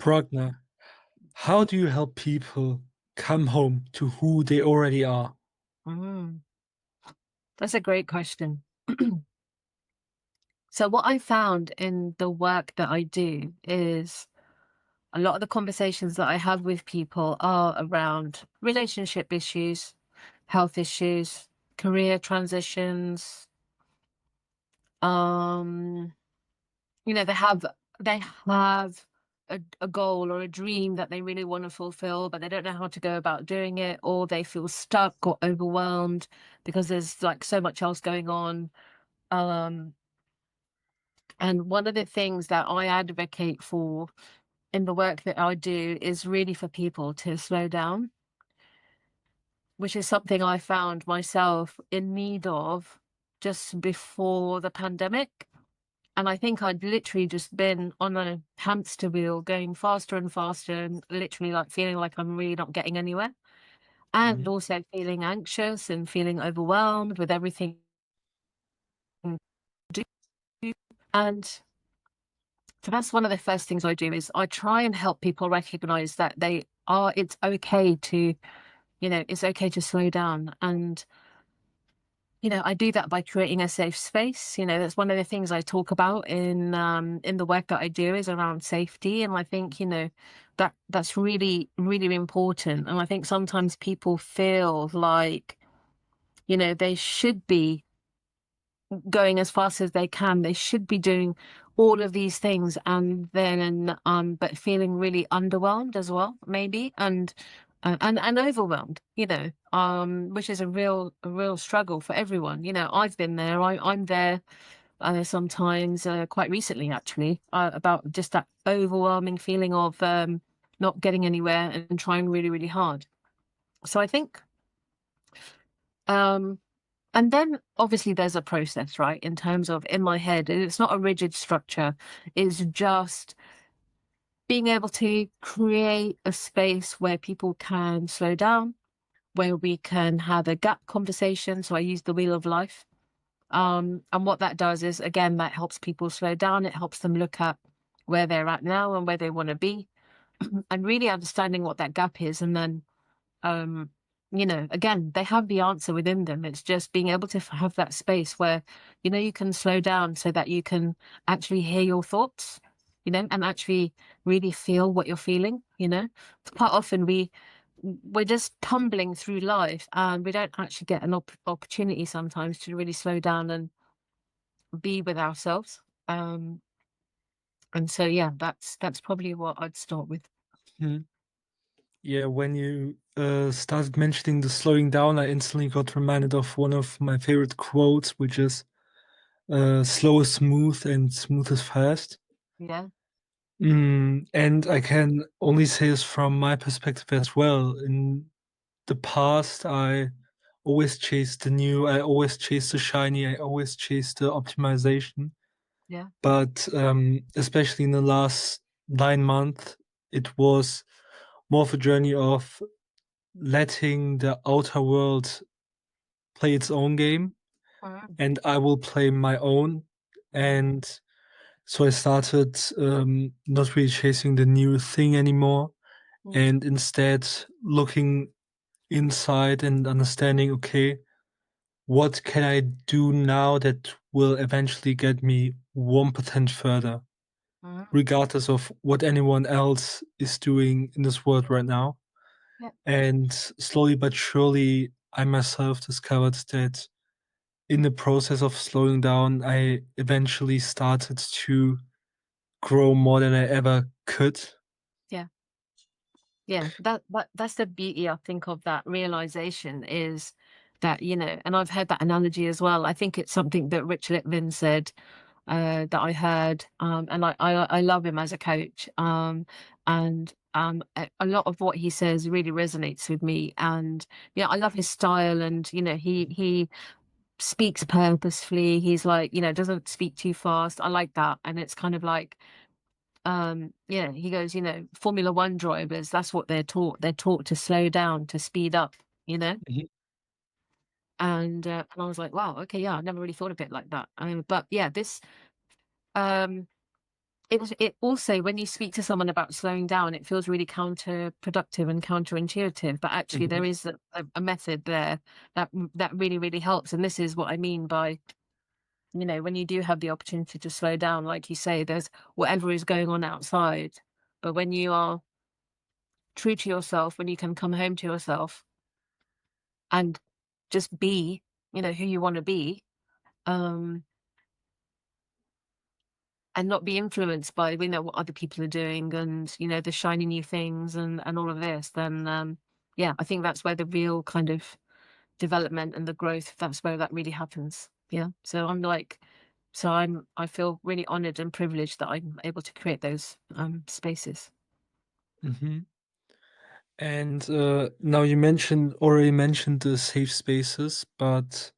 Pragna, how do you help people come home to who they already are? Mm, that's a great question. So, what I found in the work that I do is a lot of the conversations that I have with people are around relationship issues, health issues, career transitions. Um, they have a goal or a dream that they really want to fulfill, but they don't know how to go about doing it, or they feel stuck or overwhelmed because there's like so much else going on. Um, And one of the things that I advocate for in the work that I do is really for people to slow down, which is something I found myself in need of just before the pandemic. And I think I'd literally just been on a hamster wheel going faster and faster and literally like feeling like I'm really not getting anywhere. And Mhm. also feeling anxious and feeling overwhelmed with everything to do. And so that's one of the first things I do is I try and help people recognize that it's okay to, it's okay to slow down. And, I do that by creating a safe space. That's one of the things I talk about in the work that I do is around safety. And I think, that's really, really important. And I think sometimes people feel like, they should be going as fast as they can. They should be doing all of these things and then but feeling really underwhelmed as well, maybe, and overwhelmed, which is a real struggle for everyone. I've been there. I'm there sometimes, quite recently actually, about just that overwhelming feeling of not getting anywhere and trying really, really hard. So I think um and then obviously there's a process, right? In terms of in my head, and it's not a rigid structure, it's just being able to create a space where people can slow down, where we can have a gap conversation. So I use the wheel of life. And what that does is, again, that helps people slow down. It helps them look at where they're at now and where they want to be, and really understanding what that gap is. And then um again, they have the answer within them. It's just being able to have that space where you can slow down so that you can actually hear your thoughts, and actually really feel what you're feeling. Quite often we're just tumbling through life and we don't actually get an opportunity sometimes to really slow down and be with ourselves. And so yeah, that's probably what I'd start with. Mhm. Yeah, when you started mentioning the slowing down, I instantly got reminded of one of my favorite quotes, which is slow is smooth and smooth is fast. Yeah. And I can only say this from my perspective as well. In the past, I always chased the new, I always chased the shiny, I always chased the optimization. Yeah. But especially in the last 9 months, it was more of a journey of letting the outer world play its own game, Mm, and I will play my own. And so I started not really chasing the new thing anymore, mm, and instead looking inside and understanding, okay, what can I do now that will eventually get me 1% further, mm. regardless of what anyone else is doing in this world right now. Yeah. And slowly but surely, I myself discovered that in the process of slowing down, I eventually started to grow more than I ever could. Yeah. Yeah, that's the beauty, I think, of that realization is that, and I've heard that analogy as well. I think it's something that Rich Litvin said, that I heard, and I love him as a coach, and a lot of what he says really resonates with me. And yeah, I love his style, and he speaks purposefully. He's like, doesn't speak too fast. I like that, and it's kind of like yeah, he goes, Formula One drivers, that's what they're taught. They're taught to slow down, to speed up, you know? Mhm. And I was like, wow, okay, yeah, I never really thought of it like that. But yeah, this, um, it also, when you speak to someone about slowing down, it feels really counterproductive and counterintuitive. But actually, there Mhm, is a method there that really, really helps. And this is what I mean by, when you do have the opportunity to slow down, like you say, there's whatever is going on outside. But when you are true to yourself, when you can come home to yourself and just be, who you want to be, um, and not be influenced by, what other people are doing and, the shiny new things and all of this, then, yeah, I think that's where the real kind of development and the growth, that's where that really happens. Yeah. I feel really honored and privileged that I'm able to create those spaces. mhm. And, now you already mentioned the safe spaces, but,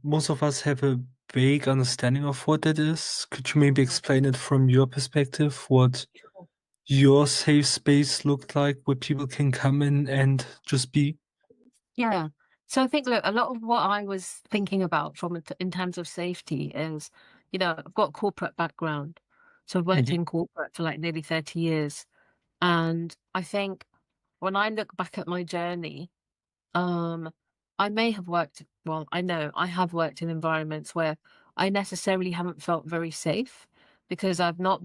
most of us have a vague understanding of what that is. Could you maybe explain it from your perspective, what your safe space looked like, where people can come in and just be? Yeah. So I think, look, a lot of what I was thinking about in terms of safety is, I've got a corporate background. So I've worked Mhm, in corporate for like nearly 30 years. And I think when I look back at my journey, um, I may have worked, well, I know I have worked in environments where I necessarily haven't felt very safe because I've not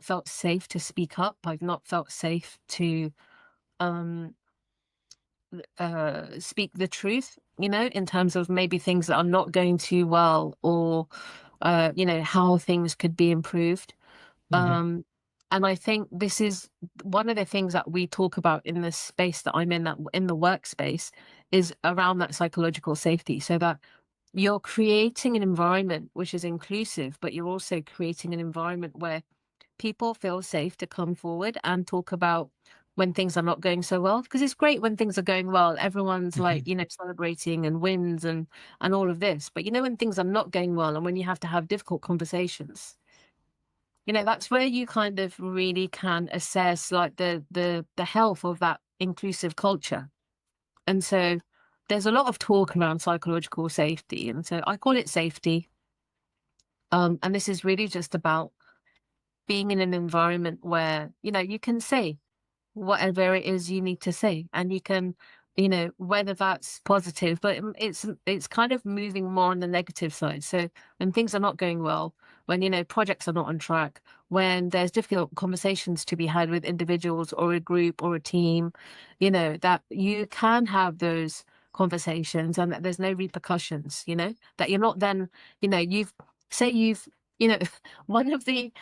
felt safe to speak up. I've not felt safe to um speak the truth, in terms of maybe things that are not going too well, or how things could be improved. mhm, um and I think this is one of the things that we talk about in the space that I'm in, that in the workspace, is around that psychological safety, so that you're creating an environment which is inclusive, but you're also creating an environment where people feel safe to come forward and talk about when things are not going so well. Because it's great when things are going well, everyone's like, mhm, celebrating and wins and all of this. But when things are not going well and when you have to have difficult conversations, that's where you kind of really can assess like the health of that inclusive culture. And so there's a lot of talk around psychological safety, and so I call it safety. And this is really just about being in an environment where, you can say whatever it is you need to say, and you can, whether that's positive, but it's kind of moving more on the negative side. So when things are not going well, when projects are not on track, when there's difficult conversations to be had with individuals or a group or a team, that you can have those conversations and that there's no repercussions, that you're not then, you've you know one of the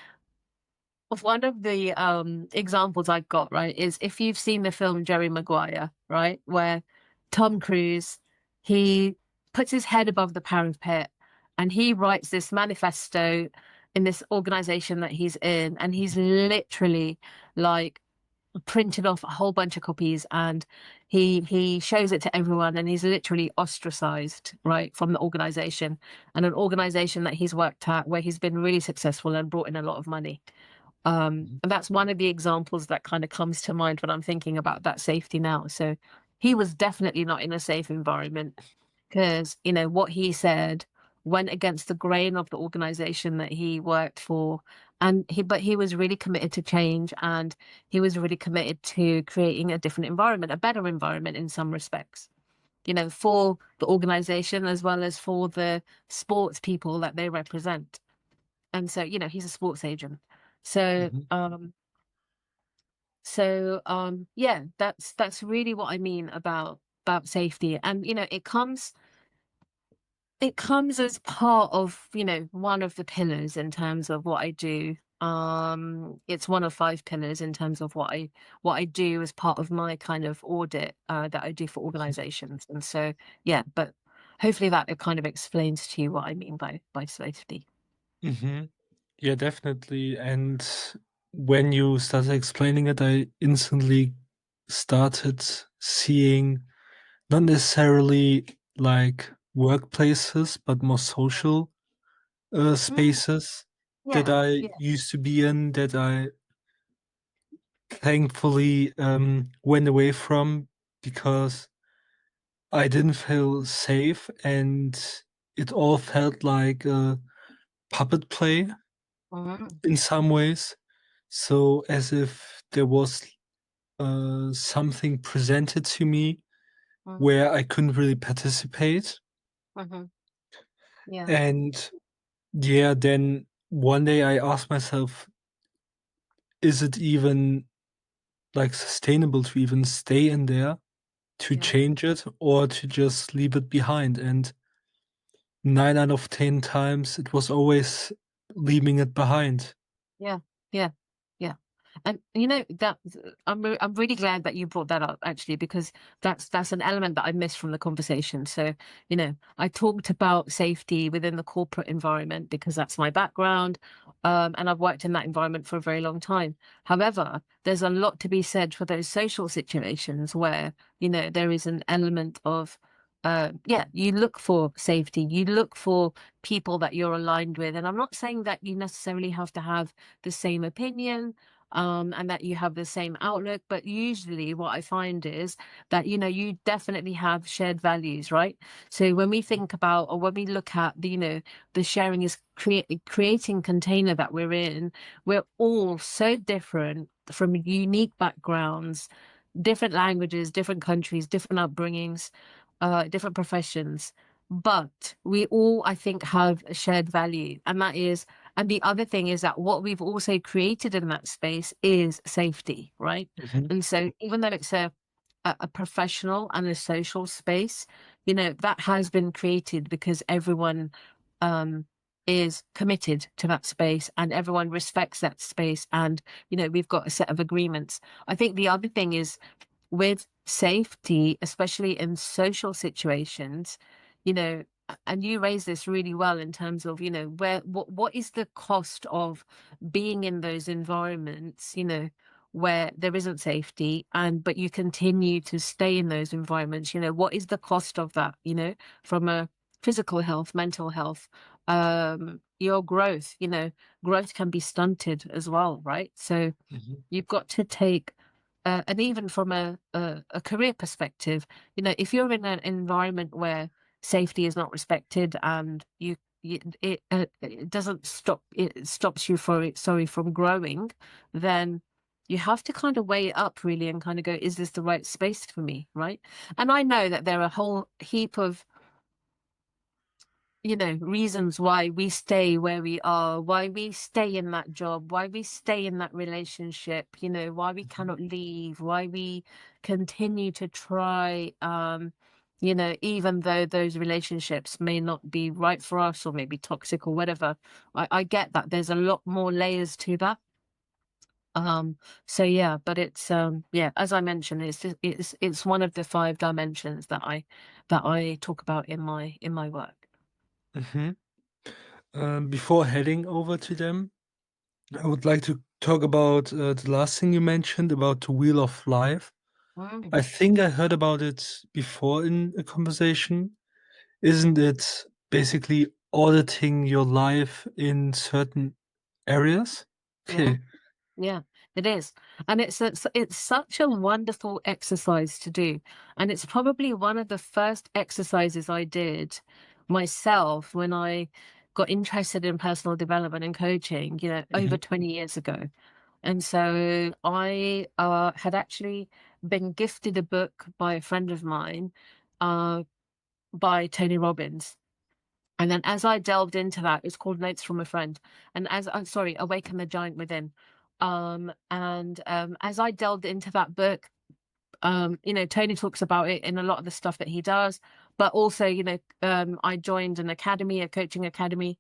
examples I've got, right, is if you've seen the film Jerry Maguire, right, where Tom Cruise, he puts his head above the parapet and he writes this manifesto in this organization that he's in, and he's literally like printed off a whole bunch of copies, and he shows it to everyone, and he's literally ostracized, right, from the organization, and an organization that he's worked at where he's been really successful and brought in a lot of money. mhm, And that's one of the examples that kind of comes to mind when I'm thinking about that safety now. So he was definitely not in a safe environment because, what he said went against the grain of the organization that he worked for. But he was really committed to change, and he was really committed to creating a different environment, a better environment in some respects, for the organization as well as for the sports people that they represent. And so, he's a sports agent. So, mhm, yeah, that's really what I mean about safety. And it comes as part of, one of the pillars in terms of what I do. It's one of 5 pillars in terms of what I do as part of my kind of audit that I do for mhm, organizations. And so, yeah, but hopefully that it kind of explains to you what I mean by safety. mhm. Yeah, definitely. And when you started explaining it, I instantly started seeing not necessarily like workplaces, but more social Mm, spaces that yeah, I yeah. used to be in, that I thankfully went away from because I didn't feel safe, and it all felt like a puppet play. Mhm, in some ways. So as if there was something presented to me mm, where I couldn't really participate. mhm. Yeah, And yeah, then one day I asked myself, is it even like sustainable to even stay in there, to yeah. change it, or to just leave it behind? And 9 out of 10 times it was always leaving it behind. Yeah, yeah, yeah. And you know that I'm really glad that you brought that up actually, because that's an element that I missed from the conversation. So, I talked about safety within the corporate environment because that's my background, and I've worked in that environment for a very long time. However, there's a lot to be said for those social situations where, there is an element of yeah, you look for safety, you look for people that you're aligned with. And I'm not saying that you necessarily have to have the same opinion, and that you have the same outlook. But usually, what I find is that you definitely have shared values, right? So when we think about, or when we look at the sharing is creating container that we're in, we're all so different from unique backgrounds, different languages, different countries, different upbringings, different professions. But we all, I think, have a shared value, and that is, and the other thing is that what we've also created in that space is safety, right? Mhm, And so even though it's a professional and a social space, that has been created because everyone um is committed to that space, and everyone respects that space, and we've got a set of agreements. I think the other thing is, with safety, especially in social situations, and you raise this really well in terms of, what is the cost of being in those environments, where there isn't safety, and but you continue to stay in those environments, what is the cost of that, from a physical health, mental health, your growth, growth can be stunted as well, right? So mhm, you've got to take, and even from a career perspective, if you're in an environment where safety is not respected, and it doesn't stop, it stops you from growing, then you have to kind of weigh it up really and kind of go, is this the right space for me, right? And I know that there are a whole heap of reasons why we stay where we are, why we stay in that job, why we stay in that relationship, why we mhm, cannot leave, why we continue to try, even though those relationships may not be right for us or maybe toxic or whatever. I get that there's a lot more layers to that. Um, so yeah, but it's yeah, as I mentioned, it's one of the five dimensions that I talk about in my work. mhm. Before heading over to them, I would like to talk about the last thing you mentioned about the wheel of life. Mm. I think I heard about it before in a conversation. Isn't it basically auditing your life in certain areas? Yeah. Okay. Yeah, it is. And it's such a wonderful exercise to do. And it's probably one of the first exercises I did myself when I got interested in personal development and coaching, over Mhm, 20 years ago. And so I had actually been gifted a book by a friend of mine, uh, by Tony Robbins. And then as I delved into that, it's called Notes from a Friend. And as I'm sorry, Awaken the Giant Within. And as I delved into that book, Tony talks about it in a lot of the stuff that he does, but also, I joined an academy, a coaching academy,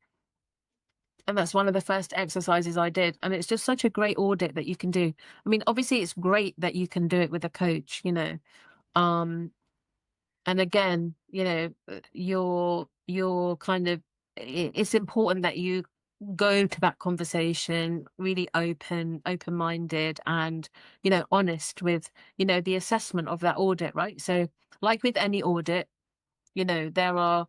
and that's one of the first exercises I did. And it's just such a great audit that you can do. I mean, obviously it's great that you can do it with a coach, um, and again, you're kind of, it's important that you go to that conversation really open-minded, and honest with the assessment of that audit, right? So like with any audit, there are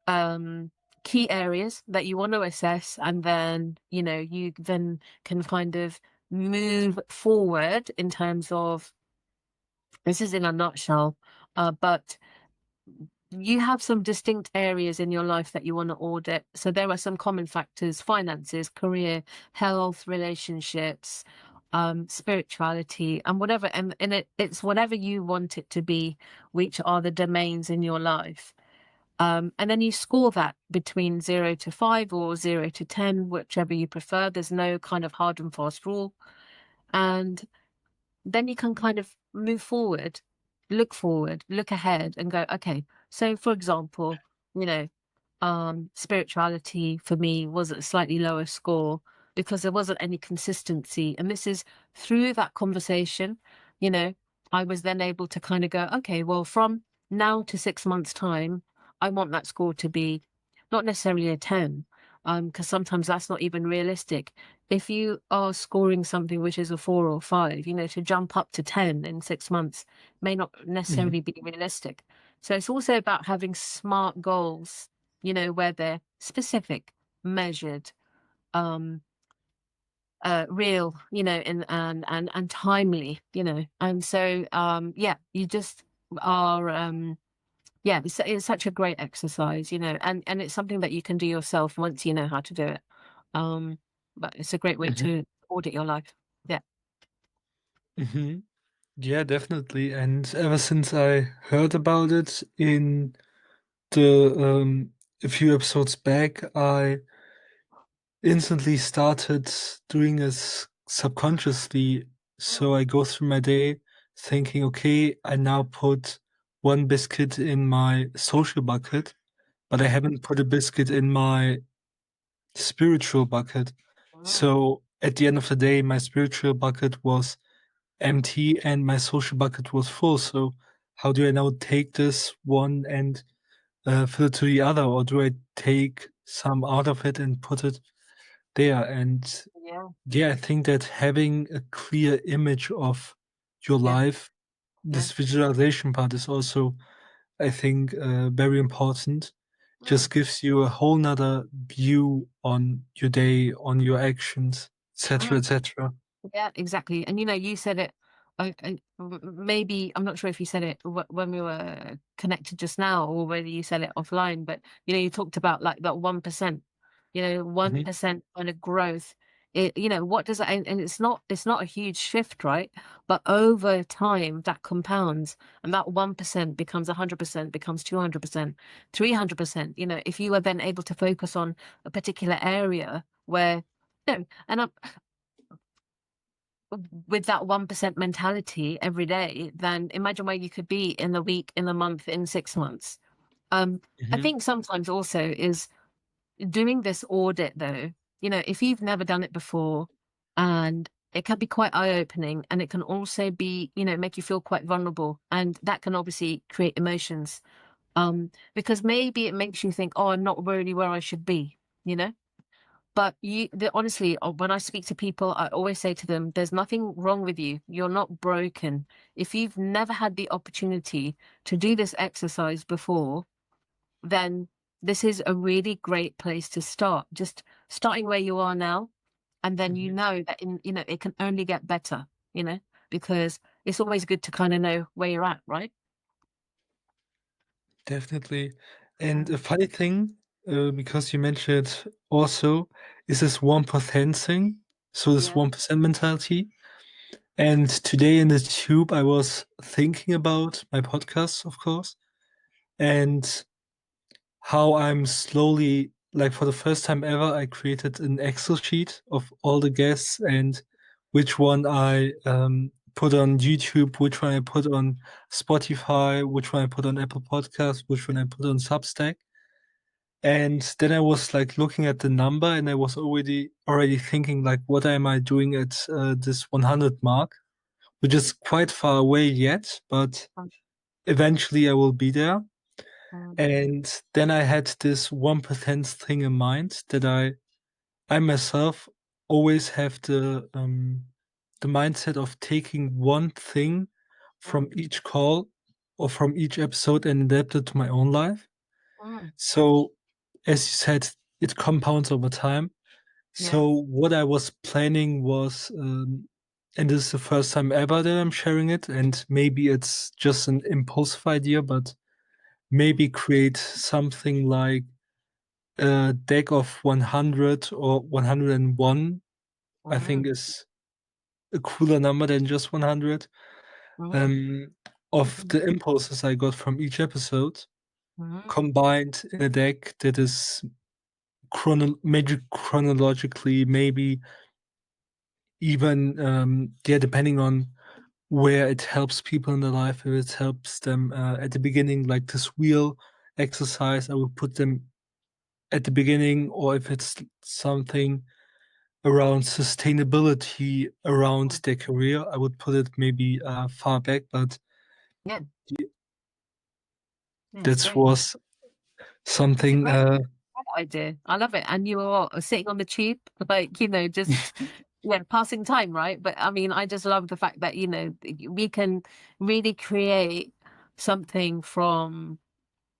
um key areas that you want to assess, and then you then can kind of move forward in terms of, this is in a nutshell, but you have some distinct areas in your life that you want to audit. So there are some common factors: finances, career, health, relationships, spirituality, and whatever. And it's whatever you want it to be, which are the domains in your life. And then you score that between 0 to 5 or 0 to 10, whichever you prefer. There's no kind of hard and fast rule. And then you can kind of move forward, look ahead and go, okay, so for example, you know, spirituality for me was a slightly lower score because there wasn't any consistency. And this is through that conversation, you know, I was then able to kind of go, okay, well, from now to 6 months' time, I want that score to be not necessarily a 10, because sometimes that's not even realistic. If you are scoring something which is a 4 or 5, to jump up to 10 in 6 months may not Mhm. necessarily be realistic. So it's also about having smart goals, where they're specific, measured, um, real, and timely, And so, yeah, you just are, yeah, it's such a great exercise, and it's something that you can do yourself once you know how to do it. Um, but it's a great way Mhm. to audit your life. Yeah. Mhm. Yeah, definitely. And ever since I heard about it in the a few episodes back, I instantly started doing this subconsciously. So I go through my day thinking, okay, I now put one biscuit in my social bucket, but I Mm, haven't put a biscuit in my spiritual bucket. mm, So at the end of the day, my spiritual bucket was empty and my social bucket was full. So how do I now take this one and fill it to the other, or do I take some out of it and put it there? And yeah, yeah, I think that having a clear image of your yeah, life, yeah. this visualization part is also, I think, very important. Mm. Just gives you a whole nother view on your day, on your actions, etc., Mm. etc. Yeah, exactly. And you said it. Maybe I'm not sure if you said it when we were connected just now, or whether you said it offline. But you talked about like that 1%. one Mhm, percent kind of growth. What does that? And it's not a huge shift, right? But over time, that compounds, and that 1% becomes 100%, becomes 200%, 300%. If you are then able to focus on a particular area where. And with that 1% mentality every day, then imagine where you could be in the week, in the month, in 6 months. I mhm, think sometimes also is doing this audit though, if you've never done it before, and it can be quite eye-opening, and it can also be, make you feel quite vulnerable, and that can obviously create emotions. Because maybe it makes you think, oh, I'm not really where I should be, you know? But honestly, when I speak to people, I always say to them, there's nothing wrong with you. You're not broken. If you've never had the opportunity to do this exercise before, then this is a really great place to start. Just starting where you are now. And then you mhm. know that it can only get better, because it's always good to kind of know where you're at, right? Definitely. And a Mm. funny thing, because you mentioned also, is this 1% thing. So this Yeah. 1% mentality. And today in the tube, I was thinking about my podcast, of course, and how I'm slowly, like for the first time ever, I created an Excel sheet of all the guests and which one I put on YouTube, which one I put on Spotify, which one I put on Apple Podcasts, which one I put on Substack. And then I was like looking at the number and I was already thinking like, what am I doing at this 100 mark, which is quite far away yet, but Mm, eventually I will be there. mm, And then I had this 1% thing in mind that I myself always have the mindset of taking one thing from mm, each call or from each episode and adapt it to my own life. mm. So as you said, it compounds over time. Yeah. So what I was planning was, and this is the first time ever that I'm sharing it, and maybe it's just an impulsive idea, but maybe create something like a deck of 100 or 101, I think Mm, is a cooler number than just 100, mm, um, of mm, the impulses I got from each episode mm. combined in a deck that is maybe chronologically, maybe even yeah, depending on where it helps people in their life. If it helps them at the beginning, like this wheel exercise, I would put them at the beginning, or if it's something around sustainability around Mm. their career, I would put it maybe far back. But Yeah, yeah, it's that great. was It's a something. great idea. I love it. And you were what, sitting on the tube, like, just yeah, passing time, right? But I mean, I just love the fact that, we can really create something from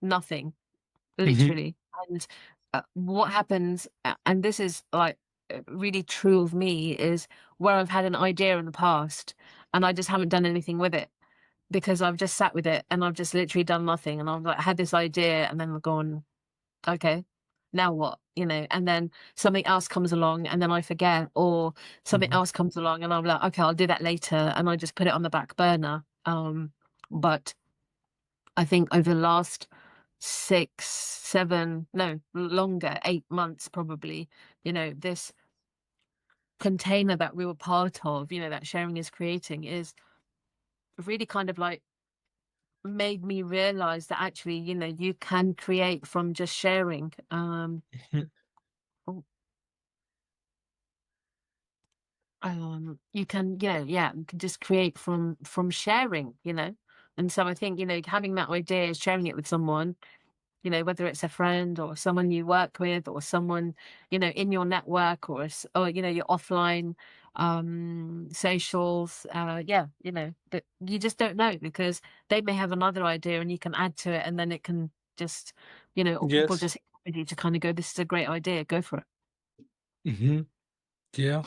nothing, Mhm, literally. And what happens, and this is like really true of me, is where I've had an idea in the past and I just haven't done anything with it because I've just sat with it and I've just literally done nothing. And I've like had this idea and then I've gone, okay, now what? And then something else comes along and then I forget, or something mhm, else comes along and I'm like, okay, I'll do that later. And I just put it on the back burner. But I think over the last 6, 7, no, longer, 8 months probably, this container that we were part of, that sharing is creating is really kind of like made me realize that actually, you can create from just sharing. mhm. You can, yeah, you can just create from sharing, and so I think, having that idea, sharing it with someone, whether it's a friend or someone you work with or someone, in your network, or or your offline socials, yeah, that you just don't know, because they may have another idea and you can add to it, and then it can just, or people Yes. just encourage you to kind of go, this is a great idea, go for it. Mhm. Yeah.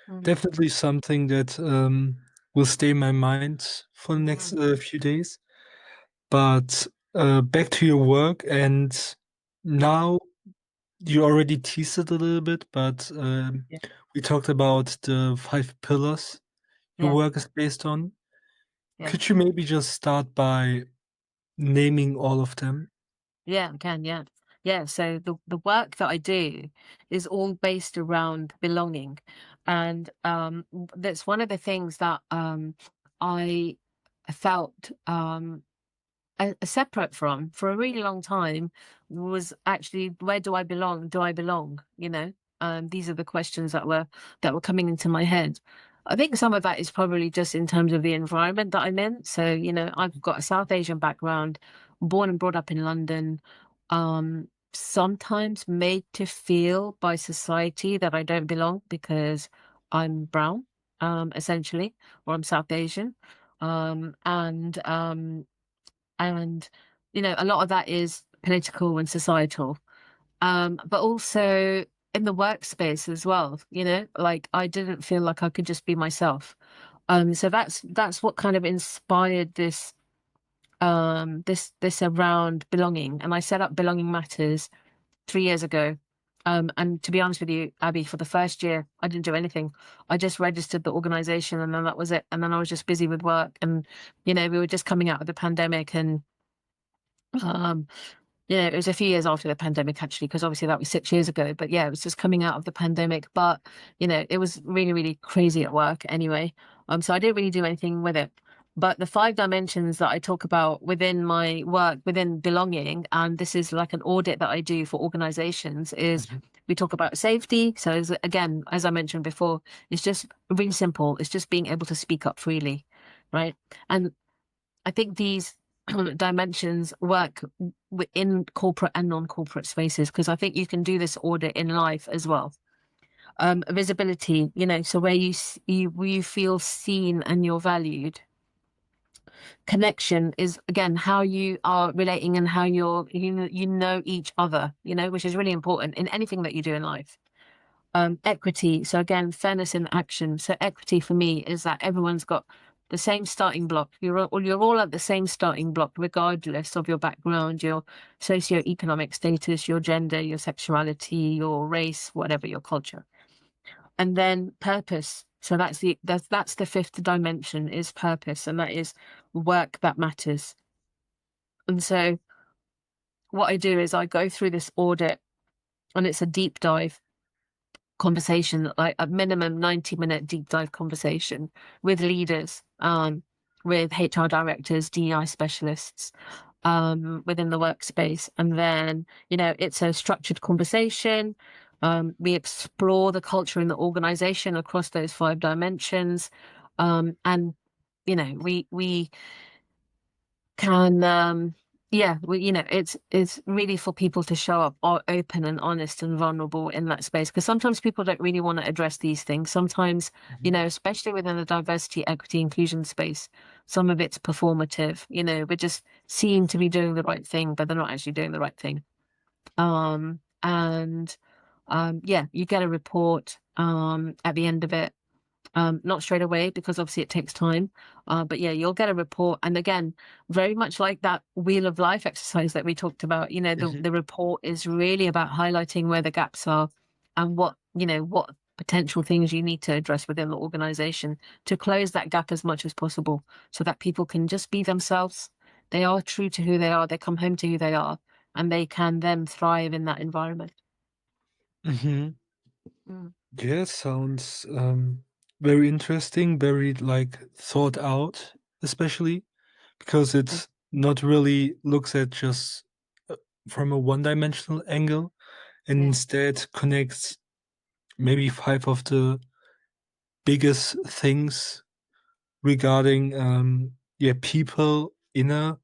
Mm, Definitely something that will stay in my mind for the next mm, few days. But back to your work, and now you already teased it a little bit, but yeah, we talked about the 5 pillars your yeah, work is based on. yeah. Could you maybe just start by naming all of them? Yeah, I can, yeah. Yeah, so the work that I do is all based around belonging. And that's one of the things that I felt separate from for a really long time, was actually, where do I belong? Do I belong? These are the questions that were coming into my head. I think some of that is probably just in terms of the environment that I'm in. So, I've got a South Asian background, born and brought up in London, sometimes made to feel by society that I don't belong because I'm brown, essentially, or I'm South Asian. And a lot of that is political and societal, but also in the workspace as well. Like, I didn't feel like I could just be myself. So that's what kind of inspired this around belonging, and I set up Belonging Matters 3 years ago. And to be honest with you, Abby, for the first year, I didn't do anything. I just registered the organization, and then that was it. And then I was just busy with work, and we were just coming out of the pandemic, and um, it was a few years after the pandemic, actually, because obviously that was 6 years ago. But yeah, it was just coming out of the pandemic. But it was really, really crazy at work anyway. So I didn't really do anything with it. But the 5 dimensions that I talk about within my work, within belonging, and this is like an audit that I do for organizations, is Mhm, we talk about safety. So again, as I mentioned before, it's just really simple. It's just being able to speak up freely, right? And I think these dimensions work within corporate and non-corporate spaces, because I think you can do this audit in life as well. Visibility, so where you feel seen and you're valued. Connection is again how you are relating and how you know each other, which is really important in anything that you do in life. Equity, so again, fairness in action. So equity for me is that everyone's got the same starting block. You're all at the same starting block, regardless of your background, your socioeconomic status, your gender, your sexuality, your race, whatever your culture. And then purpose. So that's the fifth dimension, is purpose, and that is work that matters. And so what I do is I go through this audit, and it's a deep dive conversation, like a minimum 90-minute deep dive conversation with leaders, with HR directors, DEI specialists, within the workspace. And then, it's a structured conversation. We explore the culture in the organization across those 5 dimensions. And, we can, it's really for people to show up open and honest and vulnerable in that space, because sometimes people don't really want to address these things. Sometimes, Mhm. especially within the diversity, equity, inclusion space, some of it's performative. We're just seem to be doing the right thing, but they're not actually doing the right thing. And yeah, you get a report at the end of it. Not straight away, because obviously it takes time. But yeah, you'll get a report. And again, very much like that wheel of life exercise that we talked about, Mhm. the report is really about highlighting where the gaps are, and what potential things you need to address within the organization to close that gap as much as possible, so that people can just be themselves. They are true to who they are. They come home to who they are, and they can then thrive in that environment. Mhm. Mm. Yeah, sounds very interesting, very like thought out, especially because Mm. it not really looks at just uh, from a one-dimensional angle, and Yeah, instead connects maybe five of the biggest things regarding yeah, people yeah,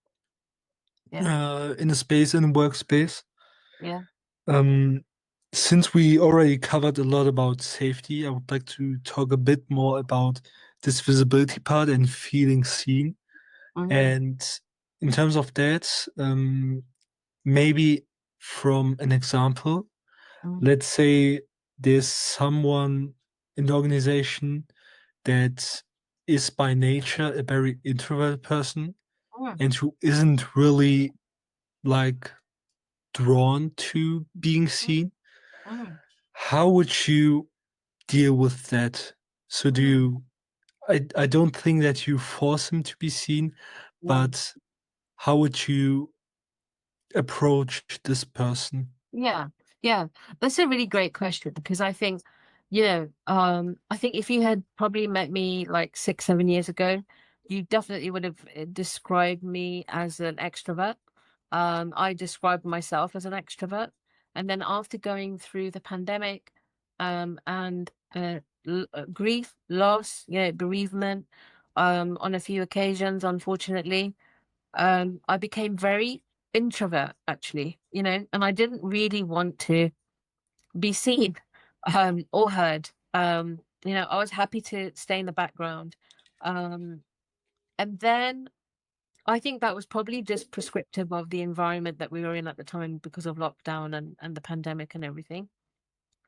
in a space, in a workspace. yeah. Um, since we already covered a lot about safety, I would like to talk a bit more about this visibility part and feeling seen. Mm, And in terms of that, maybe from an example, mm, let's say there's someone in the organization that is by nature a very introverted person mm, and who isn't really like drawn to being mm, seen. mm, How would you deal with that? So do mm. you I don't think that you force him to be seen, Yeah. but how would you approach this person? Yeah, yeah, that's a really great question, because I think if you had probably met me like 6, 7 years ago, you definitely would have described me as an extrovert. I described myself as an extrovert, and then after going through the pandemic, and grief, loss, bereavement, on a few occasions, unfortunately, I became very introvert, actually, and I didn't really want to be seen, or heard. I was happy to stay in the background. Um, and then I think that was probably just prescriptive of the environment that we were in at the time, because of lockdown and the pandemic and everything.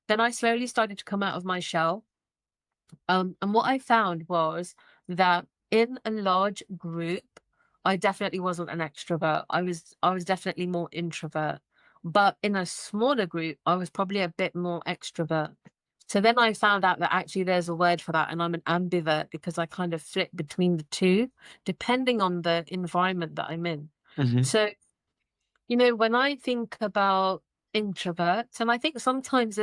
Then I slowly started to come out of my shell. And what I found was that in a large group, I definitely wasn't an extrovert. I was definitely more introvert. But in a smaller group, I was probably a bit more extrovert. So then I found out that actually there's a word for that, and I'm an ambivert, because I kind of flip between the two, depending on the environment that I'm in. Mhm. So when I think about introverts, and I think sometimes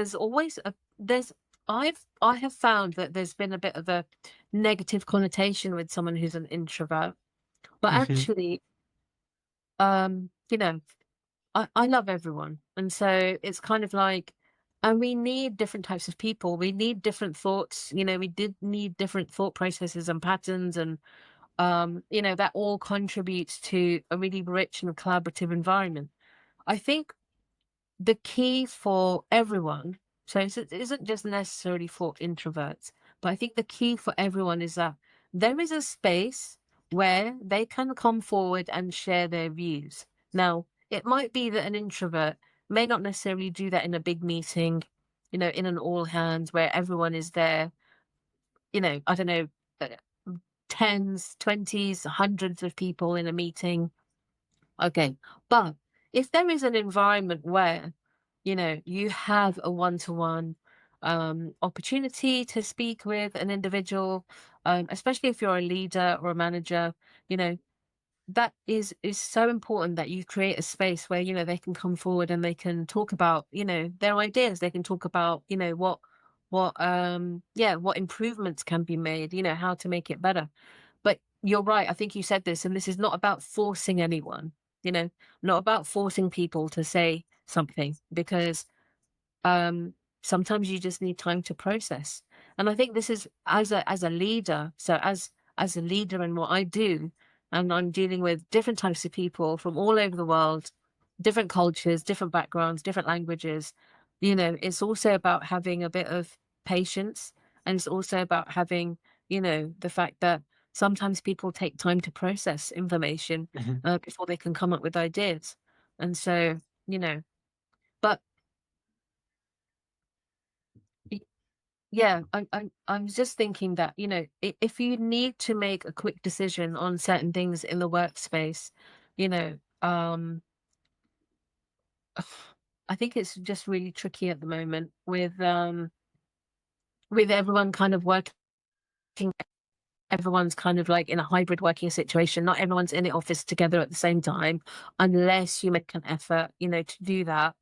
I have found that there's been a bit of a negative connotation with someone who's an introvert. But Mhm. actually, um, you know, I love everyone. And so it's kind of like, and we need different types of people. We need different thoughts. We did need different thought processes and patterns, and that all contributes to a really rich and collaborative environment. I think the key for everyone, so it isn't just necessarily for introverts, but I think the key for everyone is that there is a space where they can come forward and share their views. Now, it might be that an introvert may not necessarily do that in a big meeting, in an all hands where everyone is there, I don't know, uh, tens, 20s, hundreds of people in a meeting. Okay. But if there is an environment where, you have a one-to-one opportunity to speak with an individual, especially if you're a leader or a manager, you know, that is so important that you create a space where, they can come forward and they can talk about, their ideas. They can talk about, what improvements can be made, how to make it better. But you're right. I think you said this, and this is not about forcing anyone, not about forcing people to say something, because um, sometimes you just need time to process. And I think this is as a leader. So as a leader in what I do, and I'm dealing with different types of people from all over the world, different cultures, different backgrounds, different languages. It's also about having a bit of patience, and it's also about having, the fact that sometimes people take time to process information Mhm. before they can come up with ideas. And so, you know, but yeah, I'm just thinking that, if you need to make a quick decision on certain things in the workspace, you know, um, I think it's just really tricky at the moment with everyone kind of working, everyone's kind of like in a hybrid working situation. Not everyone's in the office together at the same time, unless you make an effort, to do that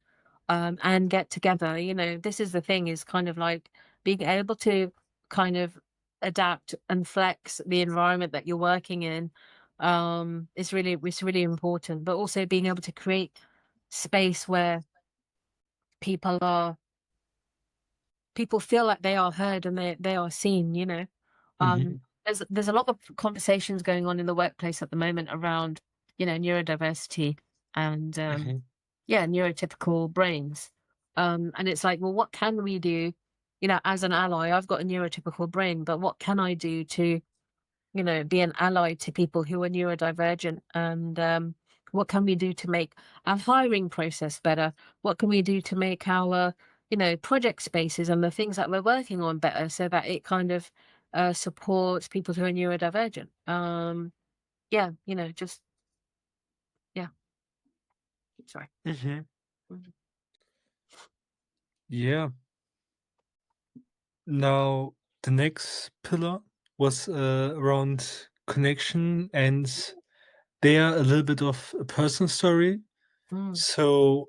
and get together. This is the thing, is kind of like being able to kind of adapt and flex the environment that you're working in. It's really important, but also being able to create space where people are people feel like they are heard and they are seen. Um, Mhm. there's a lot of conversations going on in the workplace at the moment around, neurodiversity and Mhm. yeah, neurotypical brains. And it's like, well, what can we do? As an ally, I've got a neurotypical brain, but what can I do to, be an ally to people who are neurodivergent? And what can we do to make our hiring process better? What can we do to make our, project spaces and the things that we're working on better, so that it kind of supports people who are neurodivergent? Yeah, just yeah. Sorry. Mhm. Mhm. Yeah. Now, the next pillar was around connection, and there a little bit of a personal story. Mm, So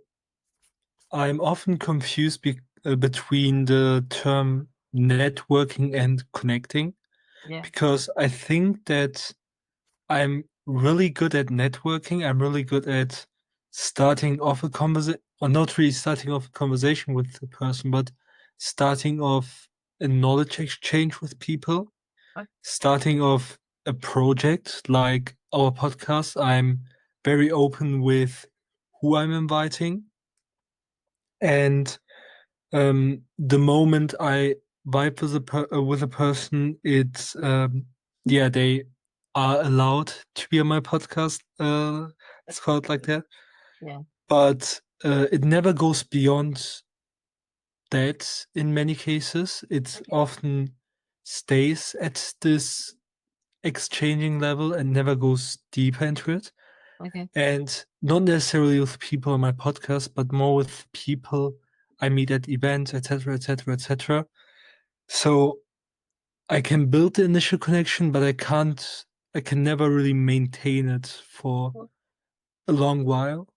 I'm often confused between the term networking and connecting, yeah. because I think that I'm really good at networking. I'm really good at starting off a conversation, or not really starting off a conversation with the person, but starting off a knowledge exchange with people, I, starting off a project like our podcast. I'm very open with who I'm inviting. And the moment I vibe with with a person, it's yeah, they are allowed to be on my podcast. Let's call it like that. yeah. But it never goes beyond that. In many cases, it Okay. often stays at this exchanging level and never goes deeper into it. Okay. And not necessarily with people on my podcast, but more with people I meet at events, etc., etc., etc. So I can build the initial connection, but I can never really maintain it for Well, a long while,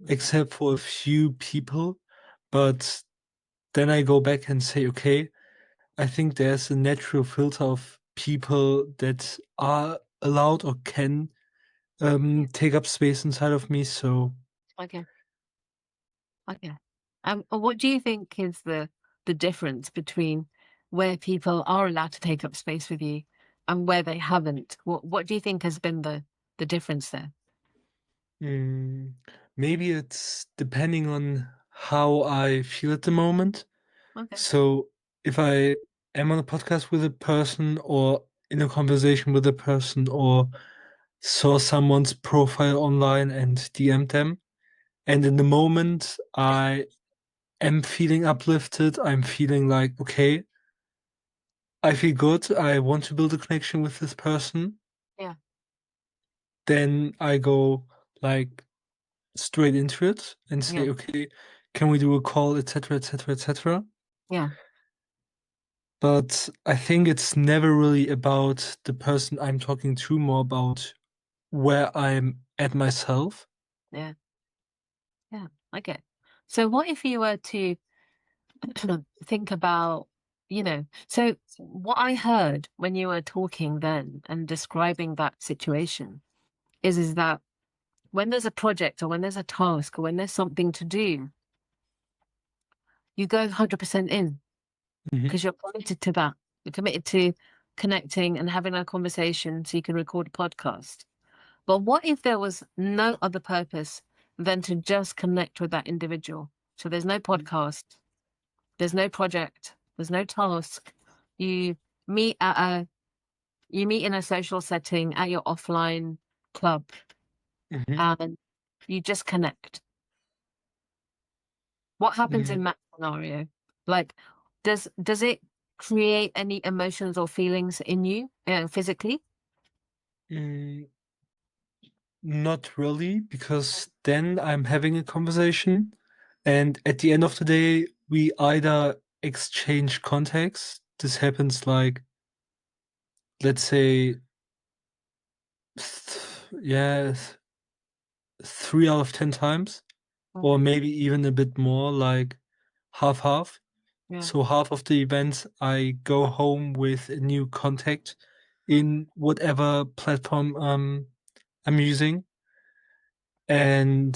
okay. except for a few people. But then I go back and say, okay, I think there's a natural filter of people that are allowed or can take up space inside of me. So, Okay. Okay. What do you think is the difference between where people are allowed to take up space with you and where they haven't? What do you think has been the difference there? mm, maybe it's depending on how I feel at the moment. Okay. So if I am on a podcast with a person, or in a conversation with a person, or saw someone's profile online and DM'd them, and in the moment I am feeling uplifted, I'm feeling like, okay, I feel good. I want to build a connection with this person. Yeah, Then I go like straight into it and yeah, say, okay, can we do a call, etc., etc., etc. yeah, But I think it's never really about the person I'm talking to, more about where I'm at myself. yeah, yeah. I get. So what if you were to think about, so what I heard when you were talking then and describing that situation is that when there's a project or when there's a task or when there's something to do, you go 100% in Hmm. because you're committed to that. You're committed to connecting and having a conversation so you can record a podcast. But what if there was no other purpose than to just connect with that individual? So there's no podcast, there's no project, there's no task. You meet at a you meet in a social setting at your offline club Hmm. and you just connect. What happens in Mm, that scenario? Like, does it create any emotions or feelings in you, physically? mm, not really, because then I'm having a conversation, and at the end of the day, we either exchange contacts. This happens like, let's say, yeah, 3 out of 10 times, or Okay. maybe even a bit more, like half half. Yeah. So half of the events, I go home with a new contact in whatever platform I'm using. And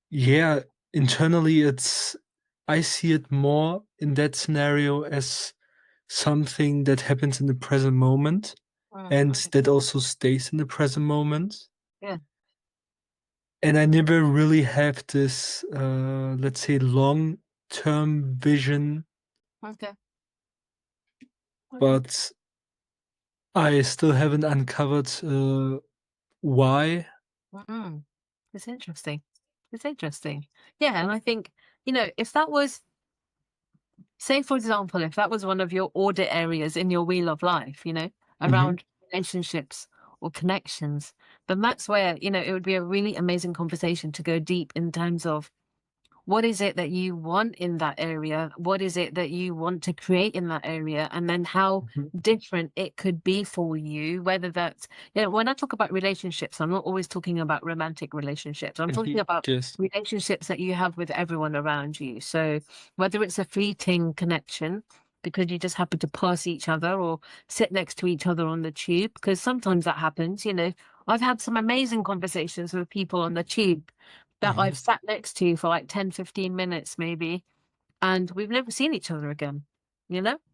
yeah, internally, I see it more in that scenario as something that happens in the present moment and Okay. that also stays in the present moment. Yeah. And I never really have this, let's say, long-term vision, Okay. Okay. but I still haven't uncovered why. Mm. It's interesting. It's interesting. Yeah, and I think, if that was, say, for example, if that was one of your audit areas in your wheel of life, Mhm, around relationships or connections, then that's where, it would be a really amazing conversation to go deep in terms of what is it that you want in that area? What is it that you want to create in that area? And then how mhm, different it could be for you, whether that's, when I talk about relationships, I'm not always talking about romantic relationships. I'm talking mhm. about Yes. relationships that you have with everyone around you. So whether it's a fleeting connection, because you just happen to pass each other or sit next to each other on the tube, because sometimes that happens, I've had some amazing conversations with people on the tube that Mhm, I've sat next to for like 10, 15 minutes maybe, and we've never seen each other again,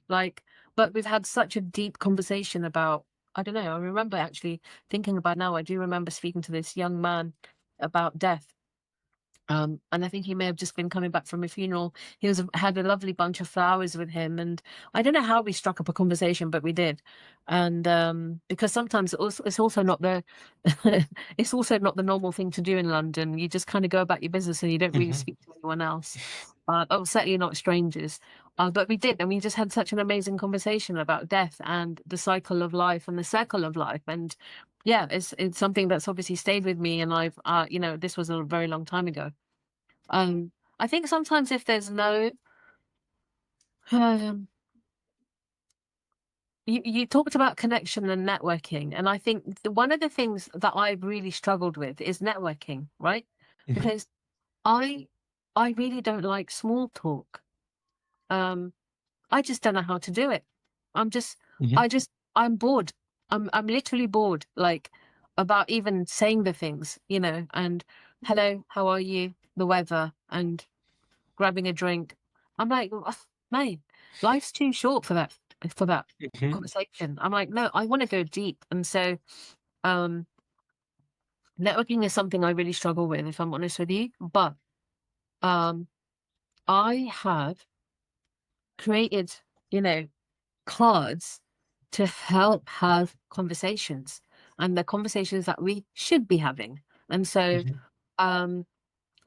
Like, but we've had such a deep conversation about, I don't know, I remember actually thinking about now, I do remember speaking to this young man about death. And I think he may have just been coming back from a funeral. He had a lovely bunch of flowers with him, and I don't know how we struck up a conversation, but we did. And because sometimes it's also not the it's also not the normal thing to do in London. You just kind of go about your business and you don't really mhm, speak to anyone else. Oh, certainly not strangers. But we did, and we just had such an amazing conversation about death and the cycle of life and the circle of life. And yeah, it's something that's obviously stayed with me, and I've this was a very long time ago. Um, I think sometimes if there's no, um, you talked about connection and networking, and I think one of the things that I've really struggled with is networking, right? mhm, Because I I really don't like small talk. Um, I just don't know how to do it. I'm just mhm, I just I'm bored. I'm literally bored, like about even saying the things, and hello, how are you? The weather and grabbing a drink. I'm like, "Ugh, mate, life's too short for that mhm, conversation." I'm like, no, I want to go deep. And so um networking is something I really struggle with, if I'm honest with you. But um I have created, you know, cards to help have conversations and the conversations that we should be having. And so mhm, um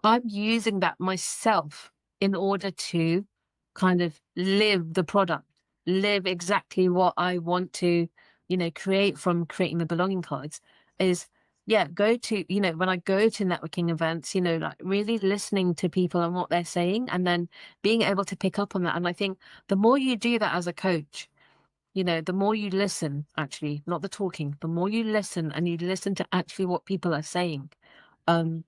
I'm using that myself in order to kind of live the product. live exactly what I want to, create from creating the belonging cards is, yeah, go to, when I go to networking events, like really listening to people and what they're saying, and then being able to pick up on that. And I think the more you do that as a coach, the more you listen, actually, not the talking, the more you listen and you listen to actually what people are saying, um,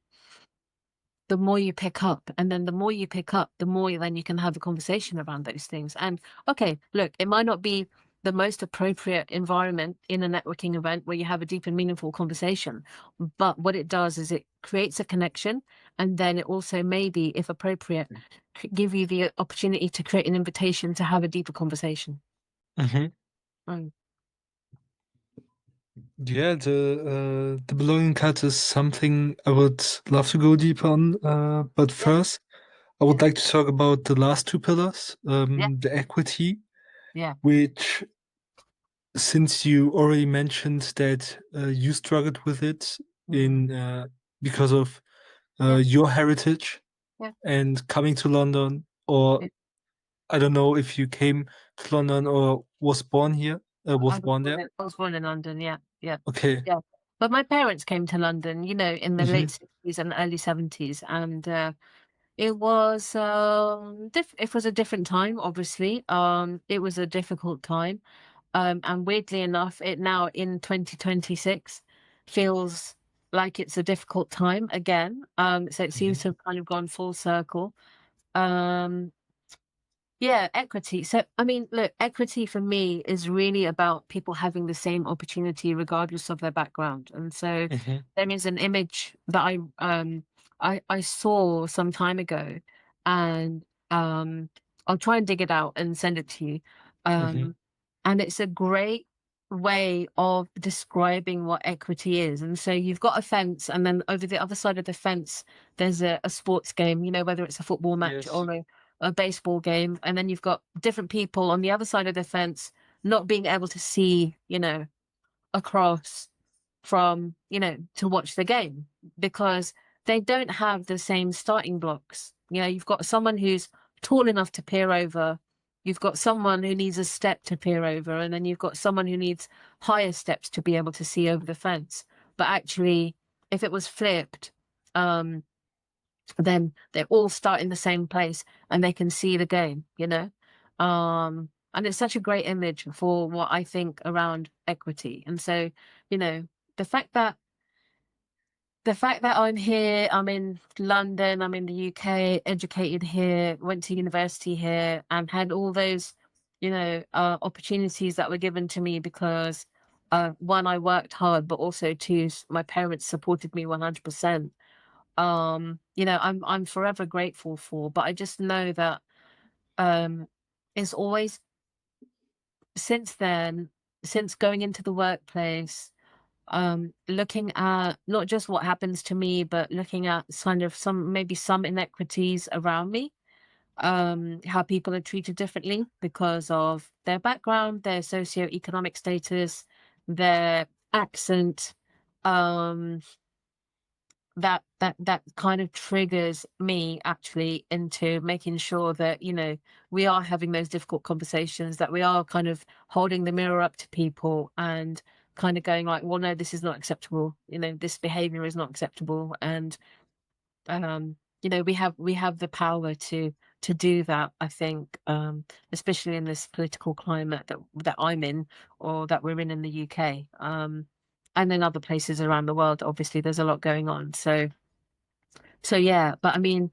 the more you pick up. And then the more you pick up, the more then you can have a conversation around those things. And okay, look, it might not be the most appropriate environment in a networking event where you have a deep and meaningful conversation. But what it does is it creates a connection. And then it also maybe, if appropriate, give you the opportunity to create an invitation to have a deeper conversation. Mhm. Mm. Yeah, the belonging card is something I would love to go deeper on. But Yeah, first, I would like to talk about the last two pillars, yeah, the equity, yeah. which, since you already mentioned that you struggled with it Hmm. in because of Yeah, your heritage yeah. and coming to London, or I don't know if you came to London or was born here, was born there. I was born in London, yeah, yeah, Okay. yeah. But my parents came to London, in the Hmm. late 60s and early 70s, and it was it was a different time, obviously. It was a difficult time. And weirdly enough, it now in 2026 feels like it's a difficult time again. So it seems to have kind of gone full circle. Um, Yeah, equity. So, I mean, look, equity for me is really about people having the same opportunity regardless of their background. And so Hmm. there is an image that I saw some time ago, and I'll try and dig it out and send it to you. Hmm. Um and it's a great way of describing what equity is. And so you've got a fence, and then over the other side of the fence there's a sports game, whether it's a football match Yes. or a baseball game, and then you've got different people on the other side of the fence not being able to see, across from, to watch the game because they don't have the same starting blocks. You've got someone who's tall enough to peer over, you've got someone who needs a step to peer over, and then you've got someone who needs higher steps to be able to see over the fence. But actually, if it was flipped, um, then they all start in the same place and they can see the game. And it's such a great image for what I think around equity. And so, you know, the fact that I'm here, I'm in London, I'm in the UK, educated here, went to university here, and had all those, opportunities that were given to me because one, I worked hard, but also two, my parents supported me 100%. I'm forever grateful for, but I just know that um it's always since then, since going into the workplace, looking at not just what happens to me, but looking at kind of some inequities around me, how people are treated differently because of their background, their socioeconomic status, their accent, um that kind of triggers me actually into making sure that we are having those difficult conversations, that we are kind of holding the mirror up to people and kind of going like, well, no, this is not acceptable, this behavior is not acceptable. And we have the power to do that, I think, especially in this political climate that I'm in, or that we're in the UK, and in other places around the world. Obviously there's a lot going on, so yeah. But I mean,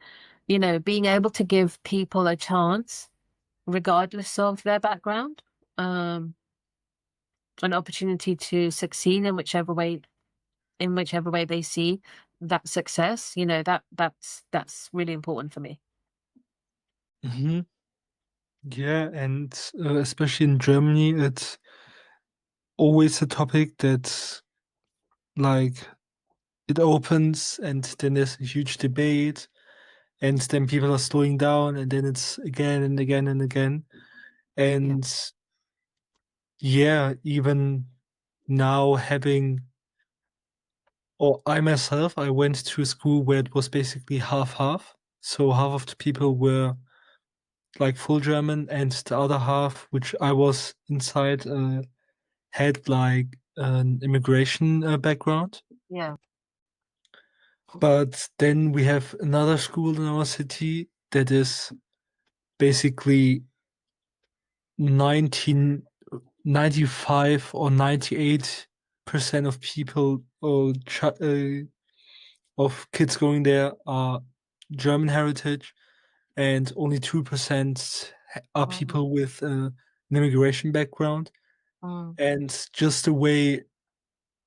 being able to give people a chance regardless of their background, um an opportunity to succeed in whichever way they see that success, that's really important for me. Hmm. Yeah, and especially in Germany, it's always a topic that, like, it opens and then there's a huge debate, and then people are slowing down, and then it's again and again and again. Yeah, And yeah, even now having, or I myself, I went to a school where it was basically half half. So half of the people were like full German, and the other half, which I was inside, had like an immigration background. Yeah. But then we have another school in our city that is basically 1995 or 98% of people or of kids going there are German heritage, and only 2% are Mm, people with an immigration background. mm, And just the way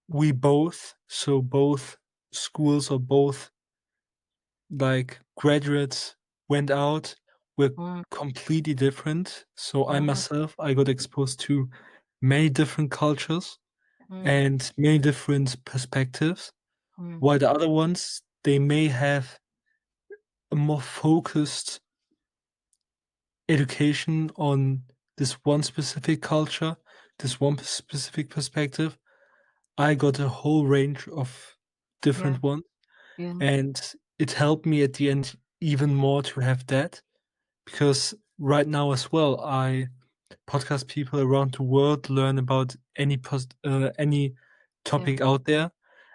we both, so both schools or both like graduates went out were mm, completely different. So I mm, myself, I got exposed to many different cultures mm, and many different perspectives, mm. while the other ones, they may have a more focused education on this one specific culture, this one specific perspective. I got a whole range of Yeah, different ones, yeah, and it helped me at the end even more to have that, because right now as well, I podcast people around the world, learn about any yeah, topic out there,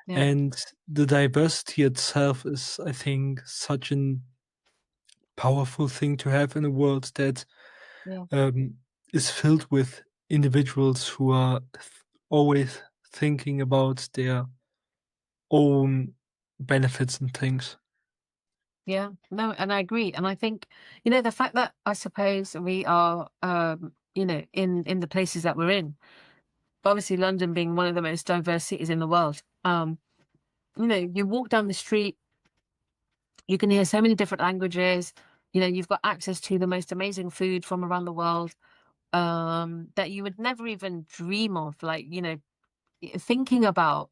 yeah, and the diversity itself is, I think, such an powerful thing to have in a world that yeah. um, is filled with individuals who are always thinking about their own benefits and things. Yeah, no, and I agree. And I think, the fact that I suppose we are, in the places that we're in, obviously London being one of the most diverse cities in the world. You walk down the street, you can hear so many different languages. You've got access to the most amazing food from around the world, that you would never even dream of. Like, thinking about,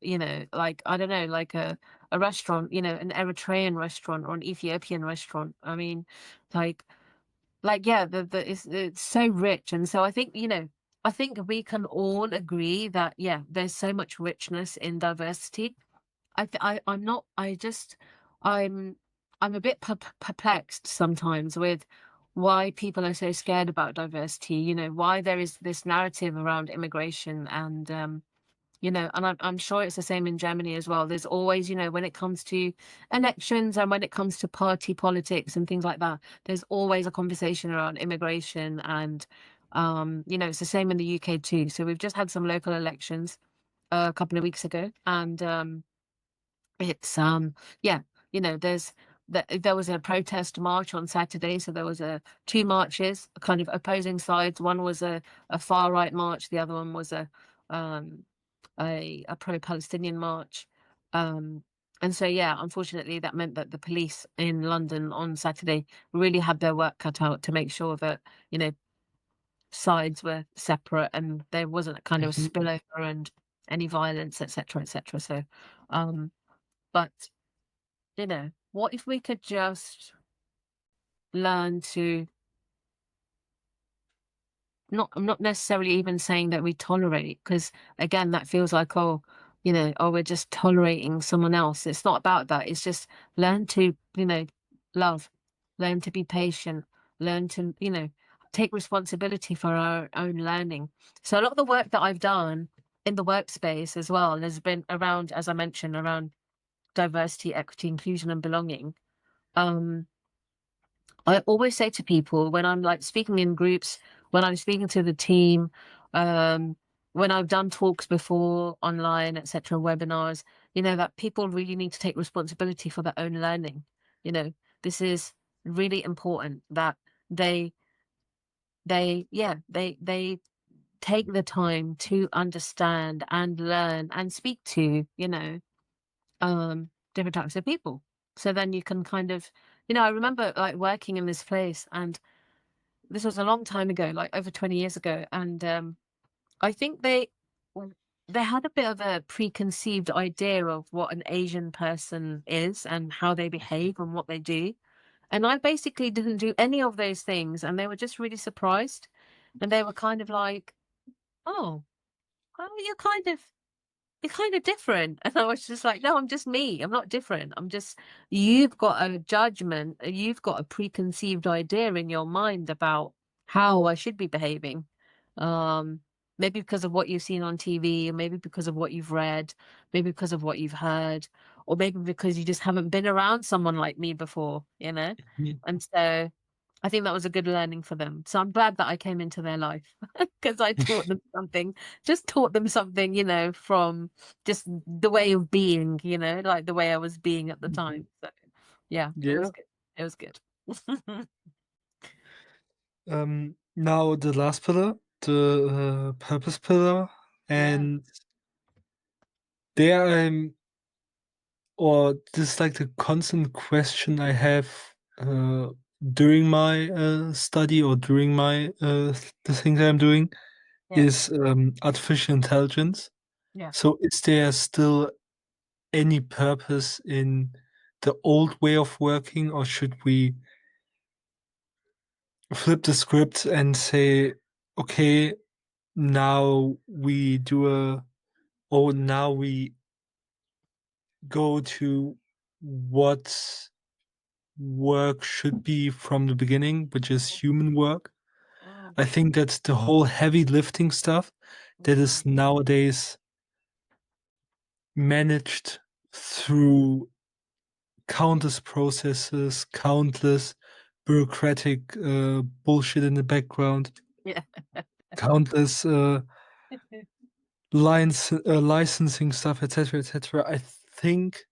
like, I don't know, like a restaurant, an Eritrean restaurant or an Ethiopian restaurant. I mean, like, yeah, it's so rich. And so I think we can all agree that, yeah, there's so much richness in diversity. I'm not, I'm, I'm a bit perplexed sometimes with why people are so scared about diversity, why there is this narrative around immigration. And, and I'm sure it's the same in Germany as well. There's always, when it comes to elections and when it comes to party politics and things like that, there's always a conversation around immigration. And, it's the same in the UK too. So we've just had some local elections a couple of weeks ago. And, it's yeah, there was a protest march on Saturday, so there was a two marches, kind of opposing sides. One was a far right march, the other one was um a pro-Palestinian march. Um and so yeah, unfortunately that meant that the police in London on Saturday really had their work cut out to make sure that, you know, sides were separate and there wasn't a kind of a Mhm. spillover and any violence, etc., etc. So um but what if we could just learn to I'm not necessarily even saying that we tolerate, because again, that feels like, oh, we're just tolerating someone else. It's not about that. It's just learn to, love, learn to be patient, learn to, take responsibility for our own learning. So a lot of the work that I've done in the workspace as well has been around, as I mentioned, around diversity, equity, inclusion, and belonging. Um, I always say to people when I'm like speaking in groups, when I'm speaking to the team, um, when I've done talks before online, etc., webinars, that people really need to take responsibility for their own learning. You know, this is really important that they they take the time to understand and learn and speak to, different types of people. So then you can kind of, I remember like working in this place, and this was a long time ago, like over 20 years ago. And I think well, they had a bit of a preconceived idea of what an Asian person is and how they behave and what they do. And I basically didn't do any of those things. And they were just really surprised. And they were kind of like, oh, well, you're kind of you're kind of different. And I was just like, no, I'm just me. I'm not different. You've got a judgment, you've got a preconceived idea in your mind about how I should be behaving. Um, Maybe because of what you've seen on TV, or maybe because of what you've read, maybe because of what you've heard, or maybe because you just haven't been around someone like me before, you know? Mhm. And so I think that was a good learning for them. So I'm glad that I came into their life because I taught them something, just taught them something, from just the way of being, like the way I was being at the Mhm. time. So yeah, it was Yeah. good. It was good. Now the last pillar, the purpose pillar, Yeah, and there I'm, or this is like the constant question I have uh, during my study or during my the things I'm doing yeah, is artificial intelligence. yeah. So is there still any purpose in the old way of working, or should we flip the script and say, okay, now we do a, or now we go to what work should be from the beginning, which is human work. Mm, I think that's the whole heavy lifting stuff that yeah, is nowadays managed through countless processes, countless bureaucratic bullshit in the background, yeah, countless licensing stuff, etc., etc. I think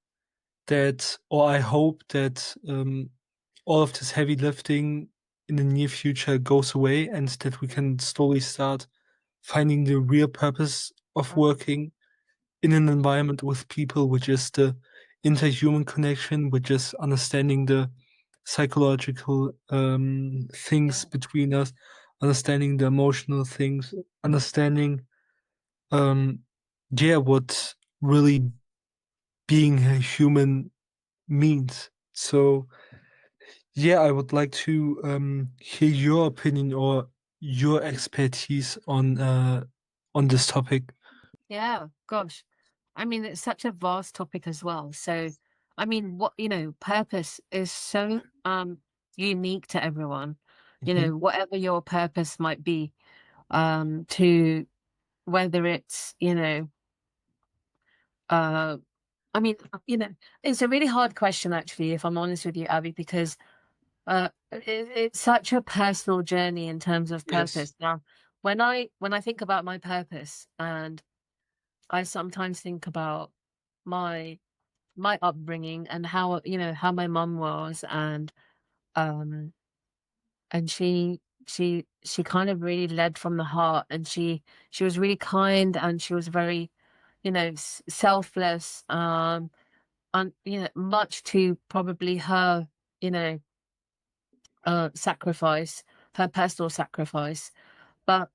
that, or I hope that all of this heavy lifting in the near future goes away and that we can slowly start finding the real purpose of mm, working in an environment with people, which is the interhuman connection, which is understanding the psychological things yeah, between us, understanding the emotional things, understanding um yeah, what really being a human means. So yeah, I would like to hear your opinion or your expertise on this topic. yeah. Gosh, I mean, it's such a vast topic as well. So, I mean, purpose is so unique to everyone. Mhm. Whatever your purpose might be, to whether it's, uh, I mean, it's a really hard question actually, if I'm honest with you, Abby, because it's such a personal journey in terms of Yes. purpose. Now, when I think about my purpose, and I sometimes think about my my upbringing and how my mum was, um and she kind of really led from the heart, and she was really kind, and she was very selfless, and much to probably her you know sacrifice, her personal sacrifice. But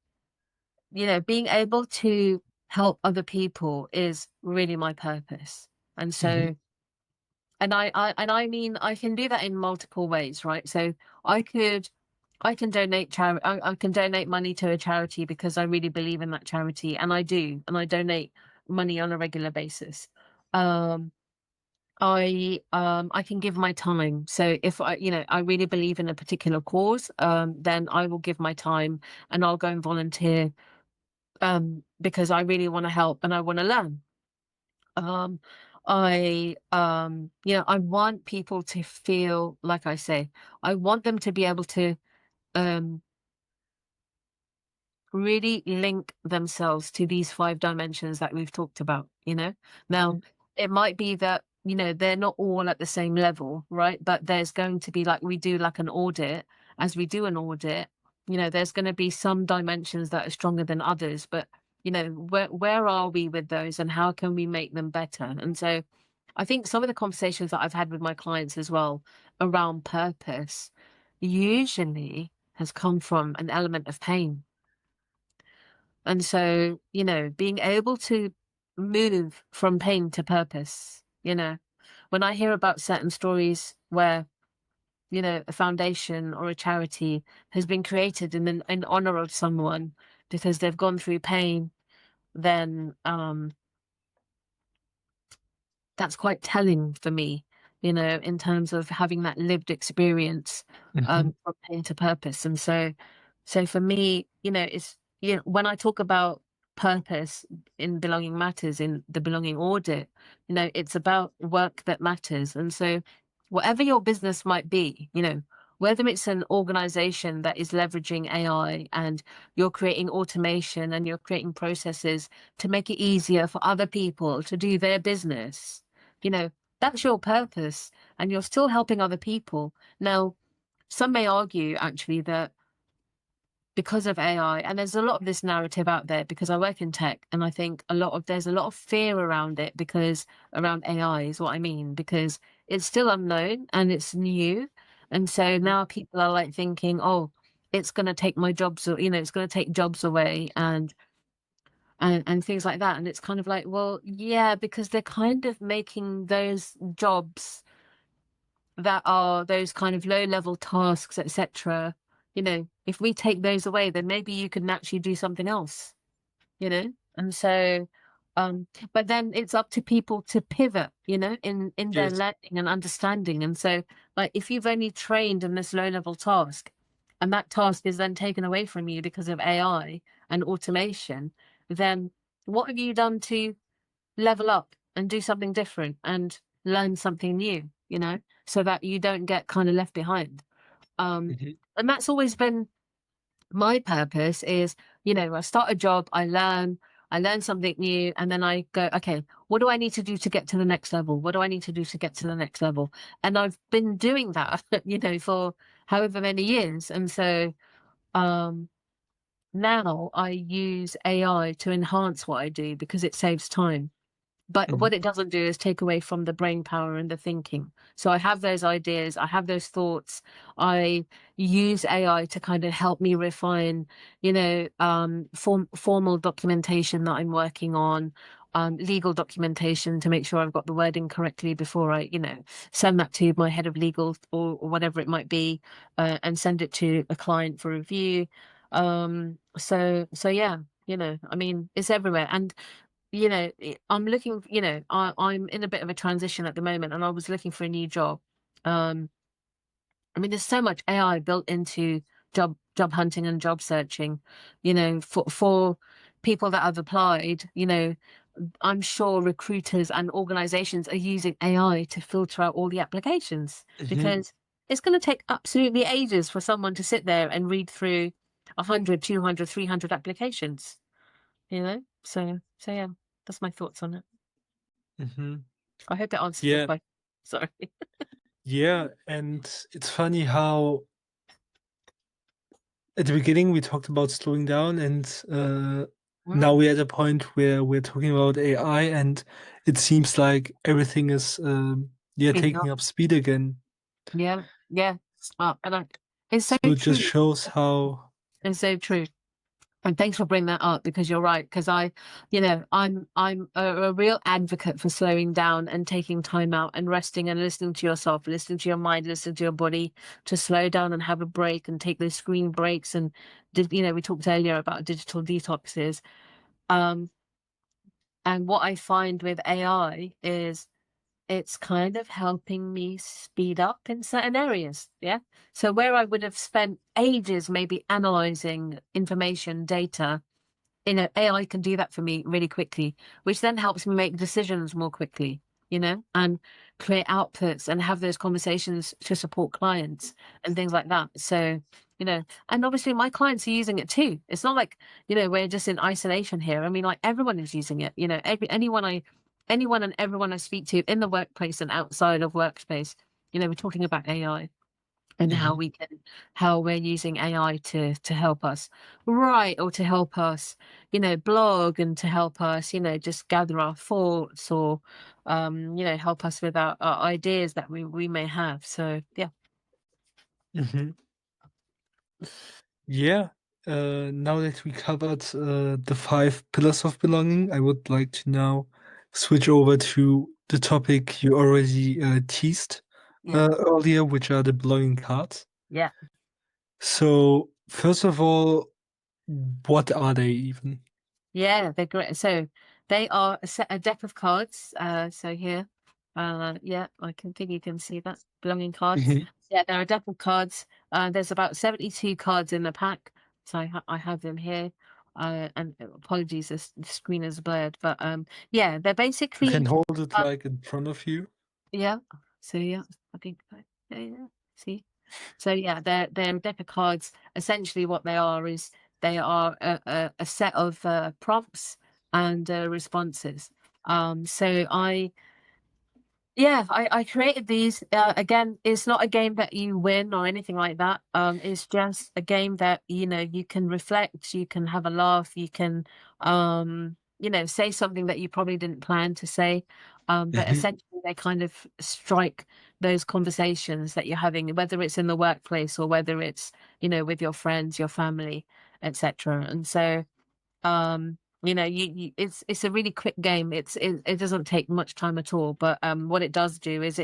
being able to help other people is really my purpose. And Mhm. so, and I mean, I can do that in multiple ways, right? So I could, I can I can donate money to a charity because I really believe in that charity, and I do, and I donate money on a regular basis. Um, I can give my time. So if I really believe in a particular cause, then I will give my time and I'll go and volunteer, because I really want to help and I want to learn. Um, I want people to feel, like I say, I want them to be able to um really link themselves to these 5 dimensions that we've talked about, you know? Now, Mhm. it might be that, they're not all at the same level, right? But there's going to be, like we do like an audit, as we do an audit, there's gonna be some dimensions that are stronger than others, but, where are we with those and how can we make them better? And so I think some of the conversations that I've had with my clients as well around purpose usually has come from an element of pain. And so, being able to move from pain to purpose, when I hear about certain stories where, a foundation or a charity has been created in honor of someone because they've gone through pain, then that's quite telling for me, in terms of having that lived experience Mhm, from pain to purpose. And so for me, it's when I talk about purpose in belonging matters in the belonging audit, it's about work that matters. And so whatever your business might be, whether it's an organization that is leveraging AI and you're creating automation and you're creating processes to make it easier for other people to do their business, you know, that's your purpose and you're still helping other people. Now, some may argue actually that because of AI, and there's a lot of this narrative out there because I work in tech and I think there's a lot of fear around it because around AI is what I mean, because it's still unknown and it's new. And so now people are like thinking, oh, it's going to take my jobs, or, it's going to take jobs away and things like that. And it's kind of like, well, yeah, because they're kind of making those jobs that are those kind of low level tasks, etc. If we take those away, then maybe you can actually do something else, And so, but then it's up to people to pivot, in their yes, learning and understanding. And so, like, if you've only trained in this low level task, and that task is then taken away from you because of AI and automation, then what have you done to level up and do something different and learn something new, so that you don't get kind of left behind. Um, mhm, and that's always been my purpose is, I start a job, I learn something new, and then I go, okay, what do I need to do to get to the next level? What do I need to do to get to the next level? And I've been doing that, for however many years. And so um, now I use AI to enhance what I do because it saves time. But mhm, what it doesn't do is take away from the brain power and the thinking. So I have those ideas, I have those thoughts. I use AI to kind of help me refine, formal documentation that I'm working on, legal documentation to make sure I've got the wording correctly before I, send that to my head of legal or whatever it might be, and send it to a client for review. So yeah, I mean, it's everywhere. And I'm looking, I'm in a bit of a transition at the moment and I was looking for a new job. Um, I mean, there's so much AI built into job hunting and job searching, for people that have applied, I'm sure recruiters and organizations are using AI to filter out all the applications mhm, because it's going to take absolutely ages for someone to sit there and read through 100, 200, 300 applications, So yeah, that's my thoughts on it. mhm. I hope it answered your Yeah, question. Sorry. yeah, and it's funny how at the beginning we talked about slowing down, and now Mm. we're at a point where we're talking about AI, and it seems like everything is yeah, Speeding taking up. up speed again. Yeah, yeah. And it's so So it just true. shows how. It's so true. And thanks for bringing that up because you're right. Because I'm a real advocate for slowing down and taking time out and resting and listening to yourself, listening to your mind, listening to your body to slow down and have a break and take those screen breaks. And we talked earlier about digital detoxes. Um, and what I find with AI is it's kind of helping me speed up in certain areas. Yeah. So where I would have spent ages maybe analyzing information, data, AI can do that for me really quickly, which then helps me make decisions more quickly, and create outputs and have those conversations to support clients and things like that. So, and obviously my clients are using it too. It's not like, we're just in isolation here. I mean, like everyone is using it, anyone and everyone I speak to in the workplace and outside of workspace, we're talking about AI and Mhm, how we're using AI to help us write or to help us, blog and to help us, just gather our thoughts or help us with our ideas that we may have. So yeah. mhm. Yeah. Now that we covered the five pillars of belonging, I would like to now switch over to the topic you already teased Yeah. earlier, which are the belonging cards. Yeah. So, first of all, what are they even? Yeah, they're great. So they are a deck of cards. So here. Yeah, I can think you can see that. Belonging cards. Yeah, there are double cards. There's about 72 cards in the pack, so I have them here. And apologies, the screen is blurred, but yeah, they're You can basically hold it uh, like in front of you. yeah. So yeah, I think yeah, yeah. See, so yeah, they're a deck of cards. Essentially, what they are is they are a set of prompts and responses. So I created these. Again, it's not a game that you win or anything like that. It's just a game that, you can reflect, you can have a laugh, you can, say something that you probably didn't plan to say. But essentially, they kind of strike those conversations that you're having, whether it's in the workplace or whether it's, with your friends, your family, etc. And so, it's a really quick game. It doesn't take much time at all, but what it does do is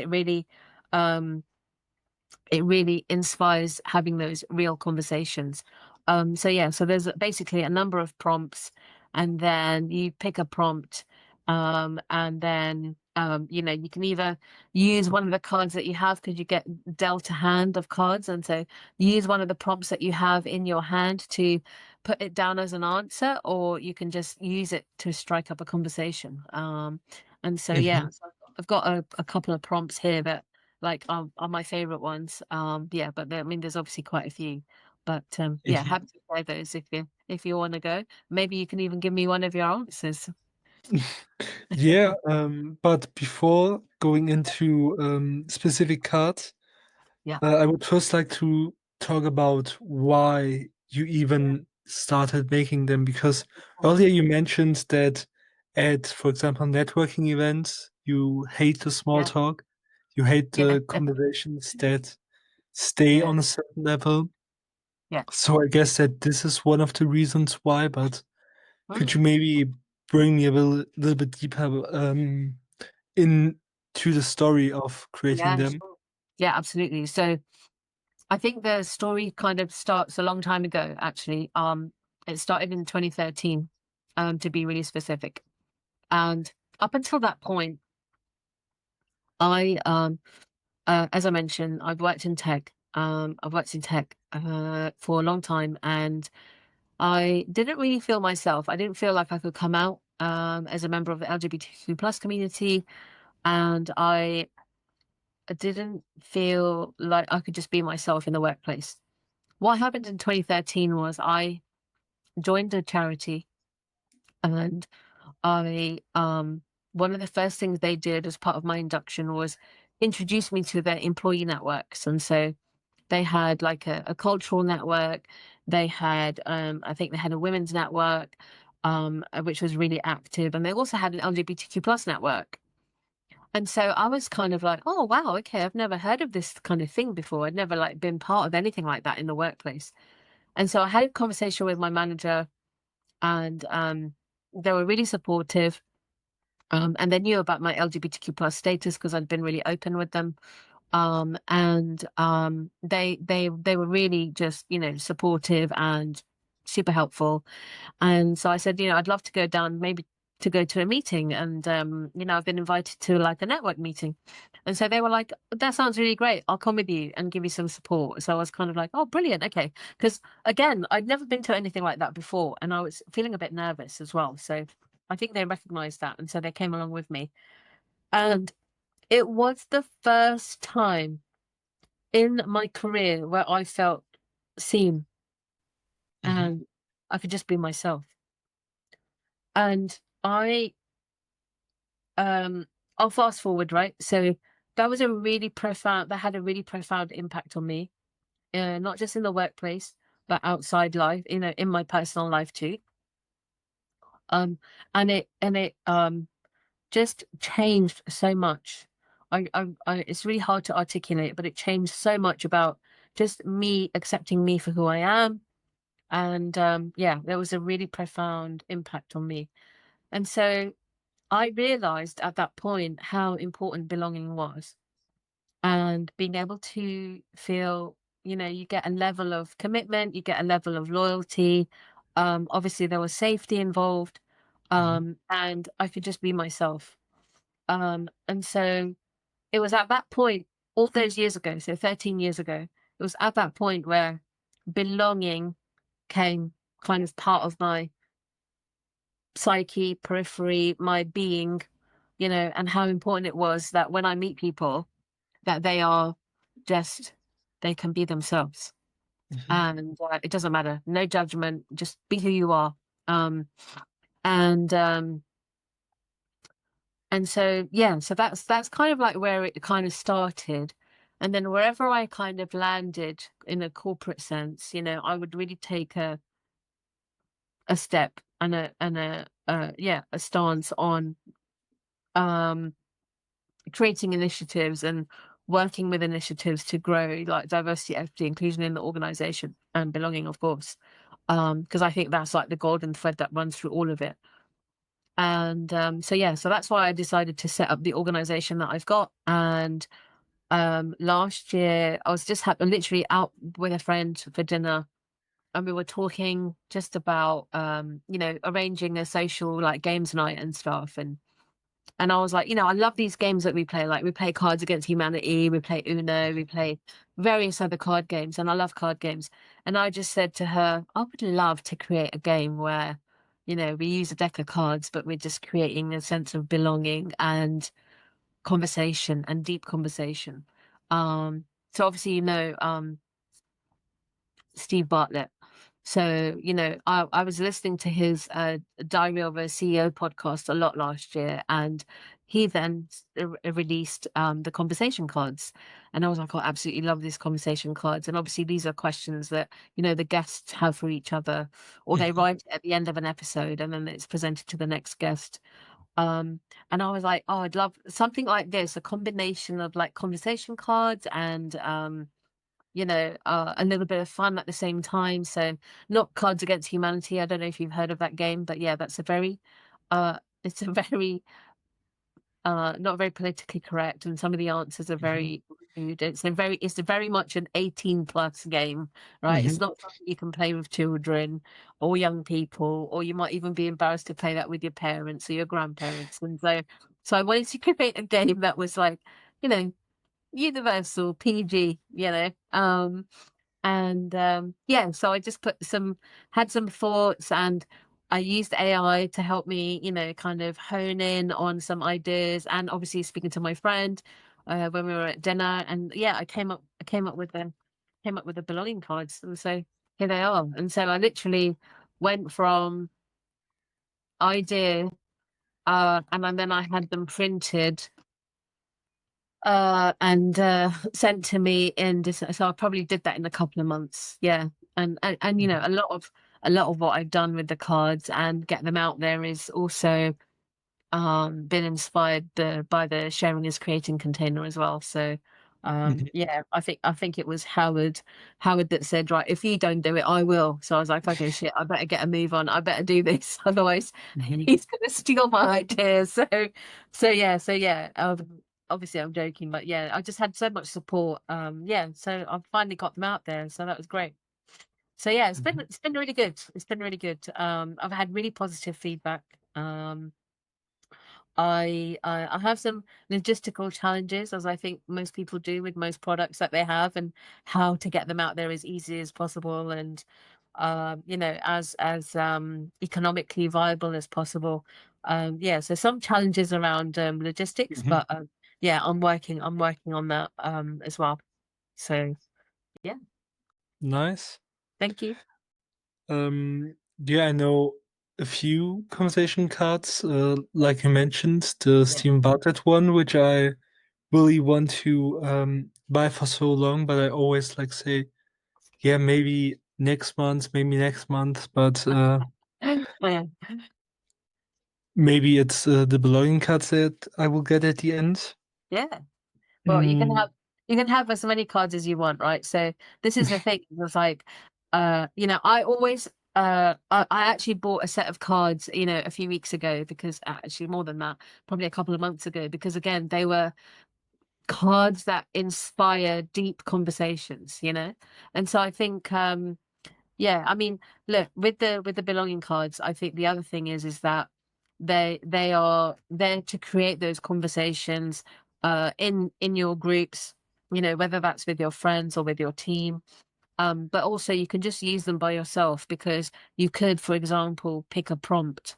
um it really inspires having those real conversations. So yeah, so there's basically a number of prompts, and then you pick a prompt, and then you can either use one of the cards that you have because you get dealt a hand of cards, and so use one of the prompts that you have in your hand to put it down as an answer, or you can just use it to strike up a conversation. And so yeah, Mhm. so I've got a couple of prompts here that like are my favorite ones. Yeah, but I mean, there's obviously quite a few. But yeah, Mhm. happy to try those if you want to go. Maybe you can even give me one of your answers. Yeah, but before going into specific cards, Yeah, I would first like to talk about why you even started making them, because earlier you mentioned that at, for example, networking events, you hate the small yeah, talk, you hate yeah, the conversations that stay yeah, on a certain level. yeah. So I guess that this is one of the reasons why, but could Mm, you maybe bring me a little bit deeper into the story of creating yeah, them? sure. Yeah, absolutely. So I think the story kind of starts a long time ago, actually. It started in 2013, to be really specific. And up until that point, I as I mentioned, I've worked in tech. I've worked in tech for a long time, and I didn't really feel myself. I didn't feel like I could come out as a member of the LGBTQ plus community, and I didn't feel like I could just be myself in the workplace. What happened in 2013 was I joined a charity, and I one of the first things they did as part of my induction was introduce me to their employee networks. And so they had like a cultural network. They had, I think they had a women's network, which was really active. And they also had an LGBTQ plus network. And so I was kind of like, oh, wow, okay, I've never heard of this kind of thing before. I'd never like been part of anything like that in the workplace. And so I had a conversation with my manager, and they were really supportive. And they knew about my LGBTQ plus status because I'd been really open with them. And they were really just, supportive and super helpful. And so I said, I'd love to go down, maybe to go to a meeting. And I've been invited to like a network meeting. And so they were like, that sounds really great. I'll come with you and give you some support. So I was kind of like, oh, brilliant. Okay. Because again, I'd never been to anything like that before, and I was feeling a bit nervous as well. So I think they recognized that. And so they came along with me. And it was the first time in my career where I felt seen Mhm. and I could just be myself. And um I'll fast forward, right? So that had a really profound impact on me, not just in the workplace, but outside life, in my personal life too. Um and it just changed so much. It's really hard to articulate, but it changed so much about just me accepting me for who I am. And yeah, there was a really profound impact on me. And so I realized at that point how important belonging was, and being able to feel, you get a level of commitment, you get a level of loyalty. Obviously, there was safety involved, Mhm. and I could just be myself. And so it was at that point, all those years ago, so 13 years ago, it was at that point where belonging came kind of part of my psyche, periphery, my being, and how important it was that when I meet people, that they are just, they can be themselves. Mhm. And it doesn't matter, no judgment, just be who you are. Um, and And so, yeah, so that's kind of like where it kind of started. And then wherever I kind of landed in a corporate sense, I would really take a step and a stance on um creating initiatives and working with initiatives to grow like diversity, equity, inclusion in the organization and belonging, of course. Because I think that's like the golden thread that runs through all of it. And so yeah, so that's why I decided to set up the organization that I've got. And last year I was just literally out with a friend for dinner, and we were talking just about arranging a social like games night and stuff. And I was like, I love these games that we play. Like we play Cards Against Humanity, we play Uno, we play various other card games, and I love card games. And I just said to her, I would love to create a game where, we use a deck of cards, but we're just creating a sense of belonging and conversation and deep conversation. So obviously, Steve Bartlett. So, I was listening to his Diary of a CEO podcast a lot last year, and he then released the conversation cards. And I was like, I absolutely love these conversation cards. And obviously, these are questions that, the guests have for each other, or they Mhm. write at the end of an episode and then it's presented to the next guest. Um, and I was like, oh, I'd love something like this, a combination of like conversation cards and a little bit of fun at the same time. So not Cards Against Humanity. I don't know if you've heard of that game, but yeah, that's a very it's a very not very politically correct, and some of the answers are Mhm. very rude. It's a very much an 18 plus game, right? It's Mhm. not something you can play with children or young people, or you might even be embarrassed to play that with your parents or your grandparents. And so I wanted to create a game that was like, you know, universal PG, and yeah, so I just had some thoughts, and I used AI to help me, kind of hone in on some ideas, and obviously speaking to my friend when we were at dinner. And yeah, I came up with the belonging cards, and so here they are. And so I literally went from idea, and then I had them printed and sent to me in December. So I probably did that in a couple of months. Yeah. And Mhm. a lot of what I've done with the cards and get them out there is also been inspired by the sharing is creating container as well. So Mhm. yeah, I think it was Howard that said, right, if you don't do it, I will. So I was like, okay, shit, I better get a move on. I better do this. Otherwise Mhm. he's gonna steal my ideas. So yeah. Obviously I'm joking, but yeah, I just had so much support. Yeah, so I finally got them out there. So that was great. So yeah, it's been Mhm. it's been really good. It's been really good. I've had really positive feedback. I have some logistical challenges, as I think most people do with most products that they have, and how to get them out there as easy as possible, and as economically viable as possible. Yeah, so some challenges around logistics, Mhm. but yeah, I'm working on that as well. So yeah, Nice. thank you. Yeah, I know a few conversation cards, like you mentioned, the Yeah. Steam Bartlett one, which I really want to buy for so long, but I always like say, yeah, maybe next month, but Yeah. maybe it's the belonging cards that I will get at the end. Yeah. Well, you can Mm. have as many cards as you want, right? So this is the thing. It's like, I always, I actually bought a set of cards, a few weeks ago, because actually more than that, probably a couple of months ago, because again, they were cards that inspire deep conversations. And so I think, yeah, I mean, look, with the belonging cards, I think the other thing is that They are there to create those conversations in your groups, you know, whether that's with your friends or with your team. But also you can just use them by yourself, because you could, for example, pick a prompt,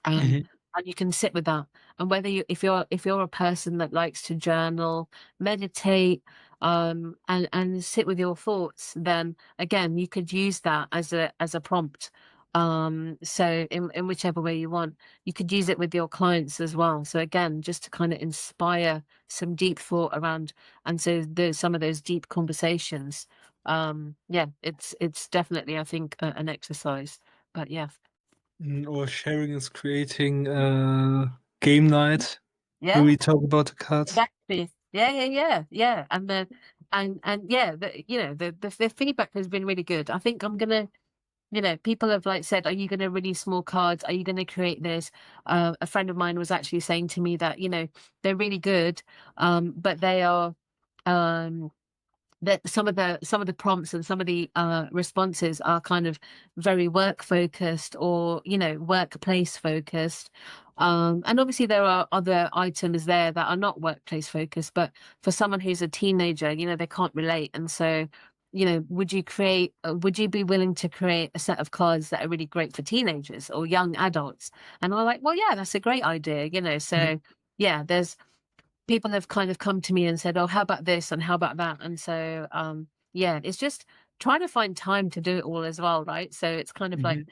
um, Mhm. and you can sit with that. And whether you, if you're a person that likes to journal, meditate, and sit with your thoughts, then again, you could use that as a prompt. So in whichever way you want, you could use it with your clients as well. So again, just to kind of inspire some deep thought around, and so there's some of those deep conversations. Yeah, it's definitely, I think, an exercise. But yeah. Or sharing is creating game night where Yeah. we talk about the cards. Exactly. Yeah, yeah, yeah, yeah. And yeah, you know, the feedback has been really good. I think I'm gonna, you know, people have like said, "Are you gonna release more cards? Are you gonna create this?" A friend of mine was actually saying to me that, you know, they're really good, but they are, um that some of the prompts and some of the responses are kind of very work focused, or you know, workplace focused, and obviously there are other items there that are not workplace focused, but for someone who's a teenager, you know, they can't relate. And so, you know, would you be willing to create a set of cards that are really great for teenagers or young adults? And I'm like, well, yeah, that's a great idea, you know. Mhm. So yeah, there's people have kind of come to me and said, "Oh, how about this and how about that?" And so, yeah, it's just trying to find time to do it all as well, right? So it's kind of like Mhm.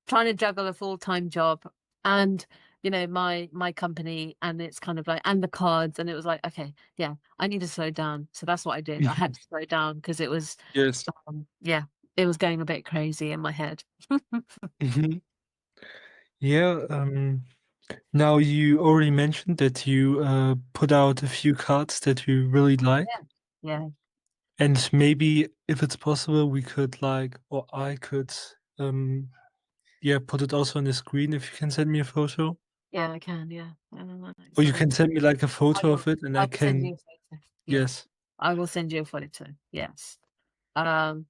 trying to juggle a full-time job and, you know, my company, and it's kind of like, and the cards, and it was like, okay, yeah, I need to slow down. So that's what I did. I had to slow down because it was, Yes. yeah, it was going a bit crazy in my head. Mhm. Yeah. Now you already mentioned that you put out a few cards that you really like, Yeah, yeah, and maybe if it's possible, we could like, or I could, yeah, put it also on the screen if you can send me a photo, yeah, I can, yeah. or you So can send me like a I photo will, of it, and I I will send you can. a photo. Yeah, Yes. I will send you a photo. Yes. Um,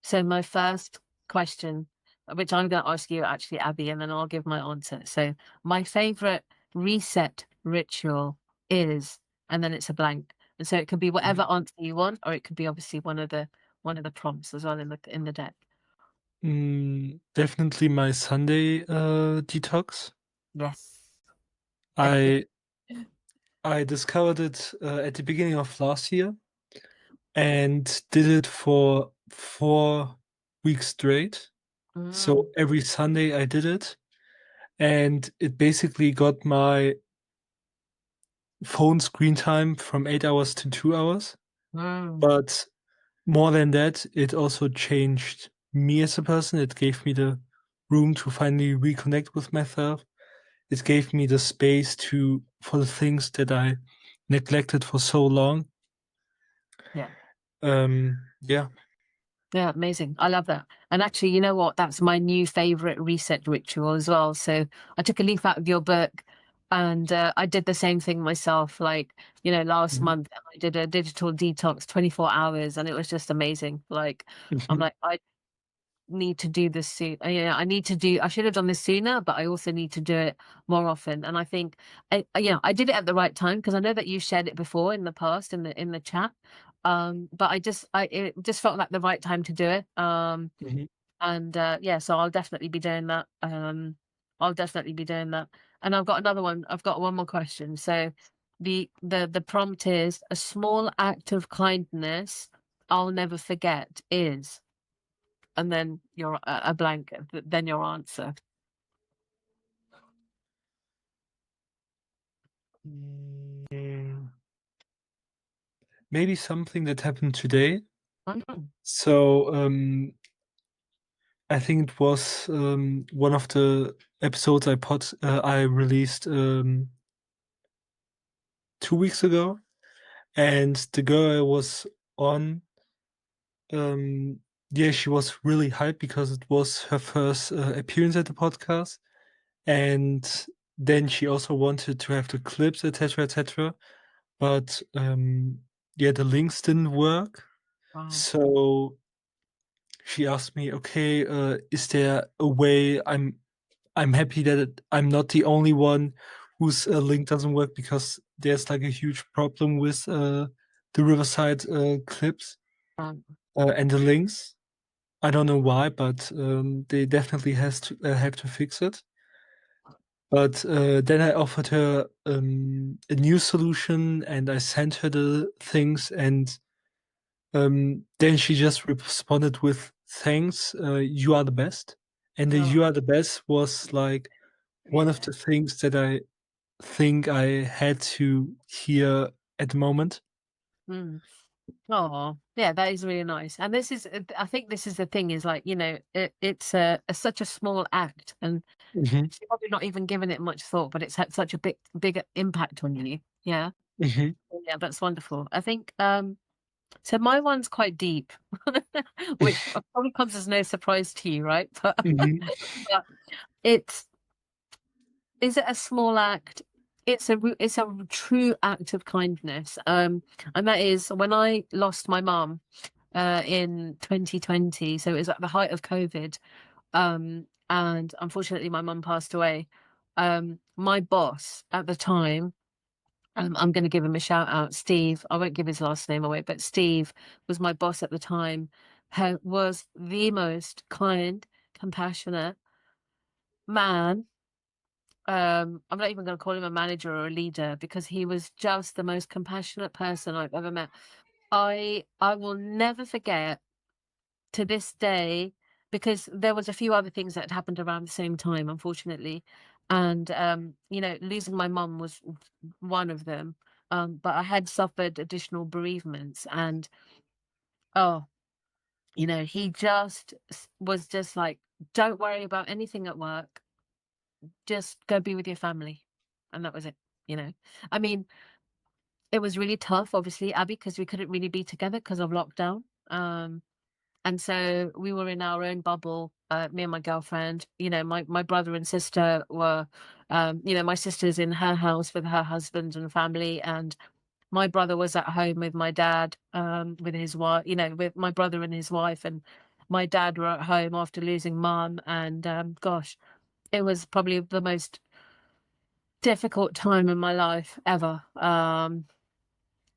so my first question, which I'm going to ask you actually, Abby, and then I'll give my answer. So my favorite reset ritual is, and then it's a blank. And so it could be whatever Mhm. answer you want, or it could be obviously one of the prompts as well in the deck. Definitely my Sunday detox. Yes. I I discovered it at the beginning of last year and did it for 4 weeks straight. So Mm, every Sunday I did it, and it basically got my phone screen time from 8 hours to 2 hours. mm, But more than that, it also changed me as a person. It gave me the room to finally reconnect with myself. It gave me the space to for the things that I neglected for so long. yeah. Yeah. Yeah, amazing. I love that. And actually, you know what? That's my new favorite reset ritual as well. So I took a leaf out of your book, and I did the same thing myself. Like, you know, last Mhm. month I did a digital detox 24 hours, and it was just amazing. Like, I'm Mhm. like, I need to do this soon. Yeah, I need to do, I should have done this sooner, but I also need to do it more often. And I think, yeah, I did it at the right time, because I know that you shared it before in the past in the chat. But it just felt like the right time to do it. Mhm. And yeah, so I'll definitely be doing that. I'll definitely be doing that. And I've got another one. I've got one more question. So the prompt is, a small act of kindness I'll never forget is, and then your a blank, then your answer. Mm, maybe something that happened today. Mm, So I think it was one of the episodes I released 2 weeks ago, and the girl I was on, um, yeah, she was really hyped because it was her first appearance at the podcast, and then she also wanted to have the clips, etc., etc. But yeah, the links didn't work. wow. So she asked me, okay, is there a way I'm happy that I'm not the only one whose link doesn't work, because there's like a huge problem with the Riverside clips Um, and the links. I don't know why, but they definitely has to have to fix it. But then I offered her a new solution, and I sent her the things, and then she just responded with thanks, you are the best. And the oh, you are the best was like one of yeah. the things that I think I had to hear at the moment. Mm. Oh, yeah, that is really nice. And this is, I think this is the thing is like, it's such a small act, and Mhm, she's probably not even given it much thought, but it's had such a big impact on you. Yeah. mhm, Yeah, that's wonderful. I think, so my one's quite deep, which probably comes as no surprise to you, right? mhm, But it's, is it a small act? It's a true act of kindness. And that is when I lost my mum in 2020. So it was at the height of COVID. And unfortunately my mum passed away. My boss at the time, I'm going to give him a shout out, Steve. I won't give his last name away, but Steve was my boss at the time. Was the most kind, compassionate man. I'm not even going to call him a manager or a leader, because he was just the most compassionate person I've ever met. I will never forget to this day, because there was a few other things that happened around the same time, unfortunately. And losing my mum was one of them. But I had suffered additional bereavements, and oh, he just was just like, don't worry about anything at work, just go be with your family. And that was it, you know. I mean, it was really tough, obviously, Abby, because we couldn't really be together because of lockdown. And so we were in our own bubble, me and my girlfriend. My brother and sister were, my sister's in her house with her husband and family, and my brother was at home with my dad, with his wife, with my brother and his wife, and my dad were at home after losing mum. And gosh, it was probably the most difficult time in my life ever.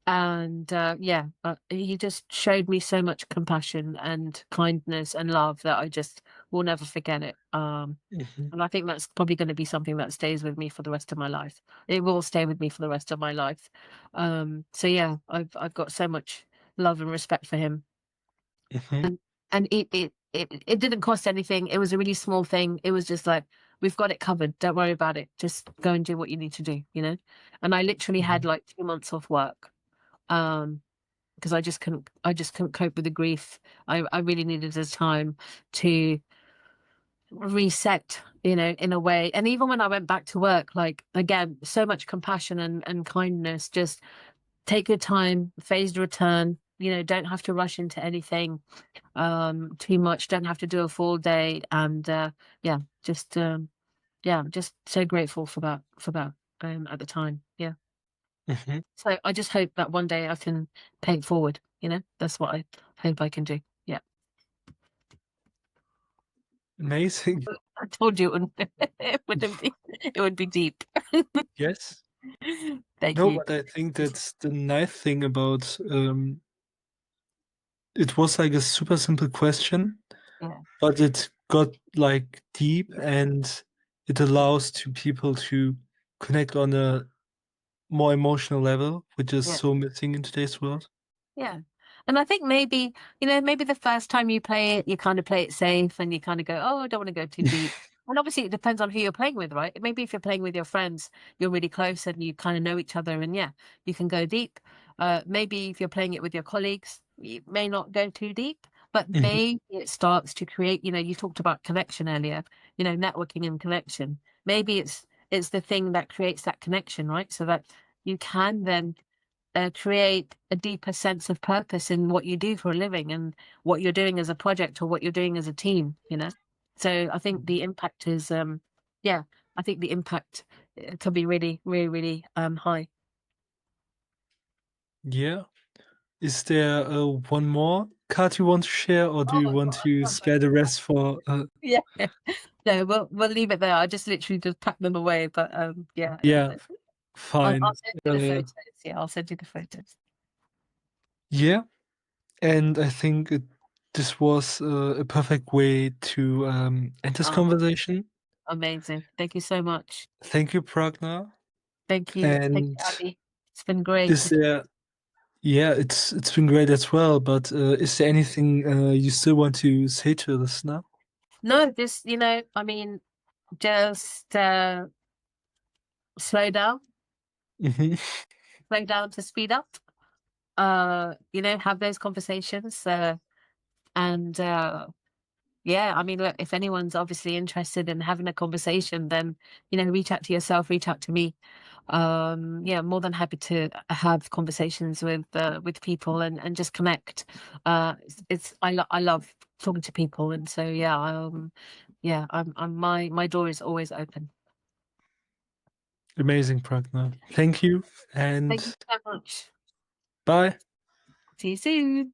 And yeah, he just showed me so much compassion and kindness and love that I just will never forget it. mhm, And I think that's probably going to be something that stays with me for the rest of my life. It will stay with me for the rest of my life. So yeah, I've got so much love and respect for him. mhm, And it didn't cost anything. It was a really small thing. It was just like, we've got it covered. Don't worry about it. Just go and do what you need to do, you know? And I literally had mhm, like 2 months off work. Um, because I just couldn't cope with the grief. I really needed the time to reset, in a way. And even when I went back to work, like again, so much compassion and kindness. Just take your time, phased return. Don't have to rush into anything too much. Don't have to do a full day. And yeah, I'm just so grateful for that at the time. Yeah. mhm. So I just hope that one day I can pay it forward. That's what I hope I can do. Yeah. Amazing. I told you it wouldn't, it would be deep. Yes. Thank No, you. but I think that's the nice thing about it was like a super simple question, Yeah. but it got like deep, and it allows to people to connect on a more emotional level, which is Yeah. so missing in today's world. Yeah. And I think maybe the first time you play it, you kind of play it safe and you kind of go, oh, I don't want to go too deep. And obviously it depends on who you're playing with, right? Maybe if you're playing with your friends, you're really close and you kind of know each other, and yeah, you can go deep. Maybe if you're playing it with your colleagues, you may not go too deep, but Mhm, maybe it starts to create, you talked about connection earlier, networking and connection. Maybe it's the thing that creates that connection, right? So that you can then create a deeper sense of purpose in what you do for a living and what you're doing as a project or what you're doing as a team. So I think mhm. the impact is, yeah, I think the impact can be really, really, really high. Yeah. Is there one more card you want to share, or do Oh you my want God, to I'm spare the rest for yeah. No, we'll leave it there. I just literally just packed them away, but yeah, Yeah, I'll fine. send you the photos. Yeah, I'll send you the photos. Yeah, and I think this was a perfect way to end this Oh, conversation. amazing. Thank you so much. Thank you, Pragna. Thank you. Thank you, And Abby. It's been great is to there, yeah, it's been great as well, but is there anything you still want to say to the listener? no, just I mean, just slow down, Hmm. slow down to speed up. Have those conversations. And Yeah, I mean, look, if anyone's obviously interested in having a conversation, then reach out to yourself, reach out to me. Yeah, more than happy to have conversations with people and just connect. I love talking to people, and so yeah, yeah, my door is always open. Amazing, Pragna. Thank you, Thank you and so much. bye. See you soon.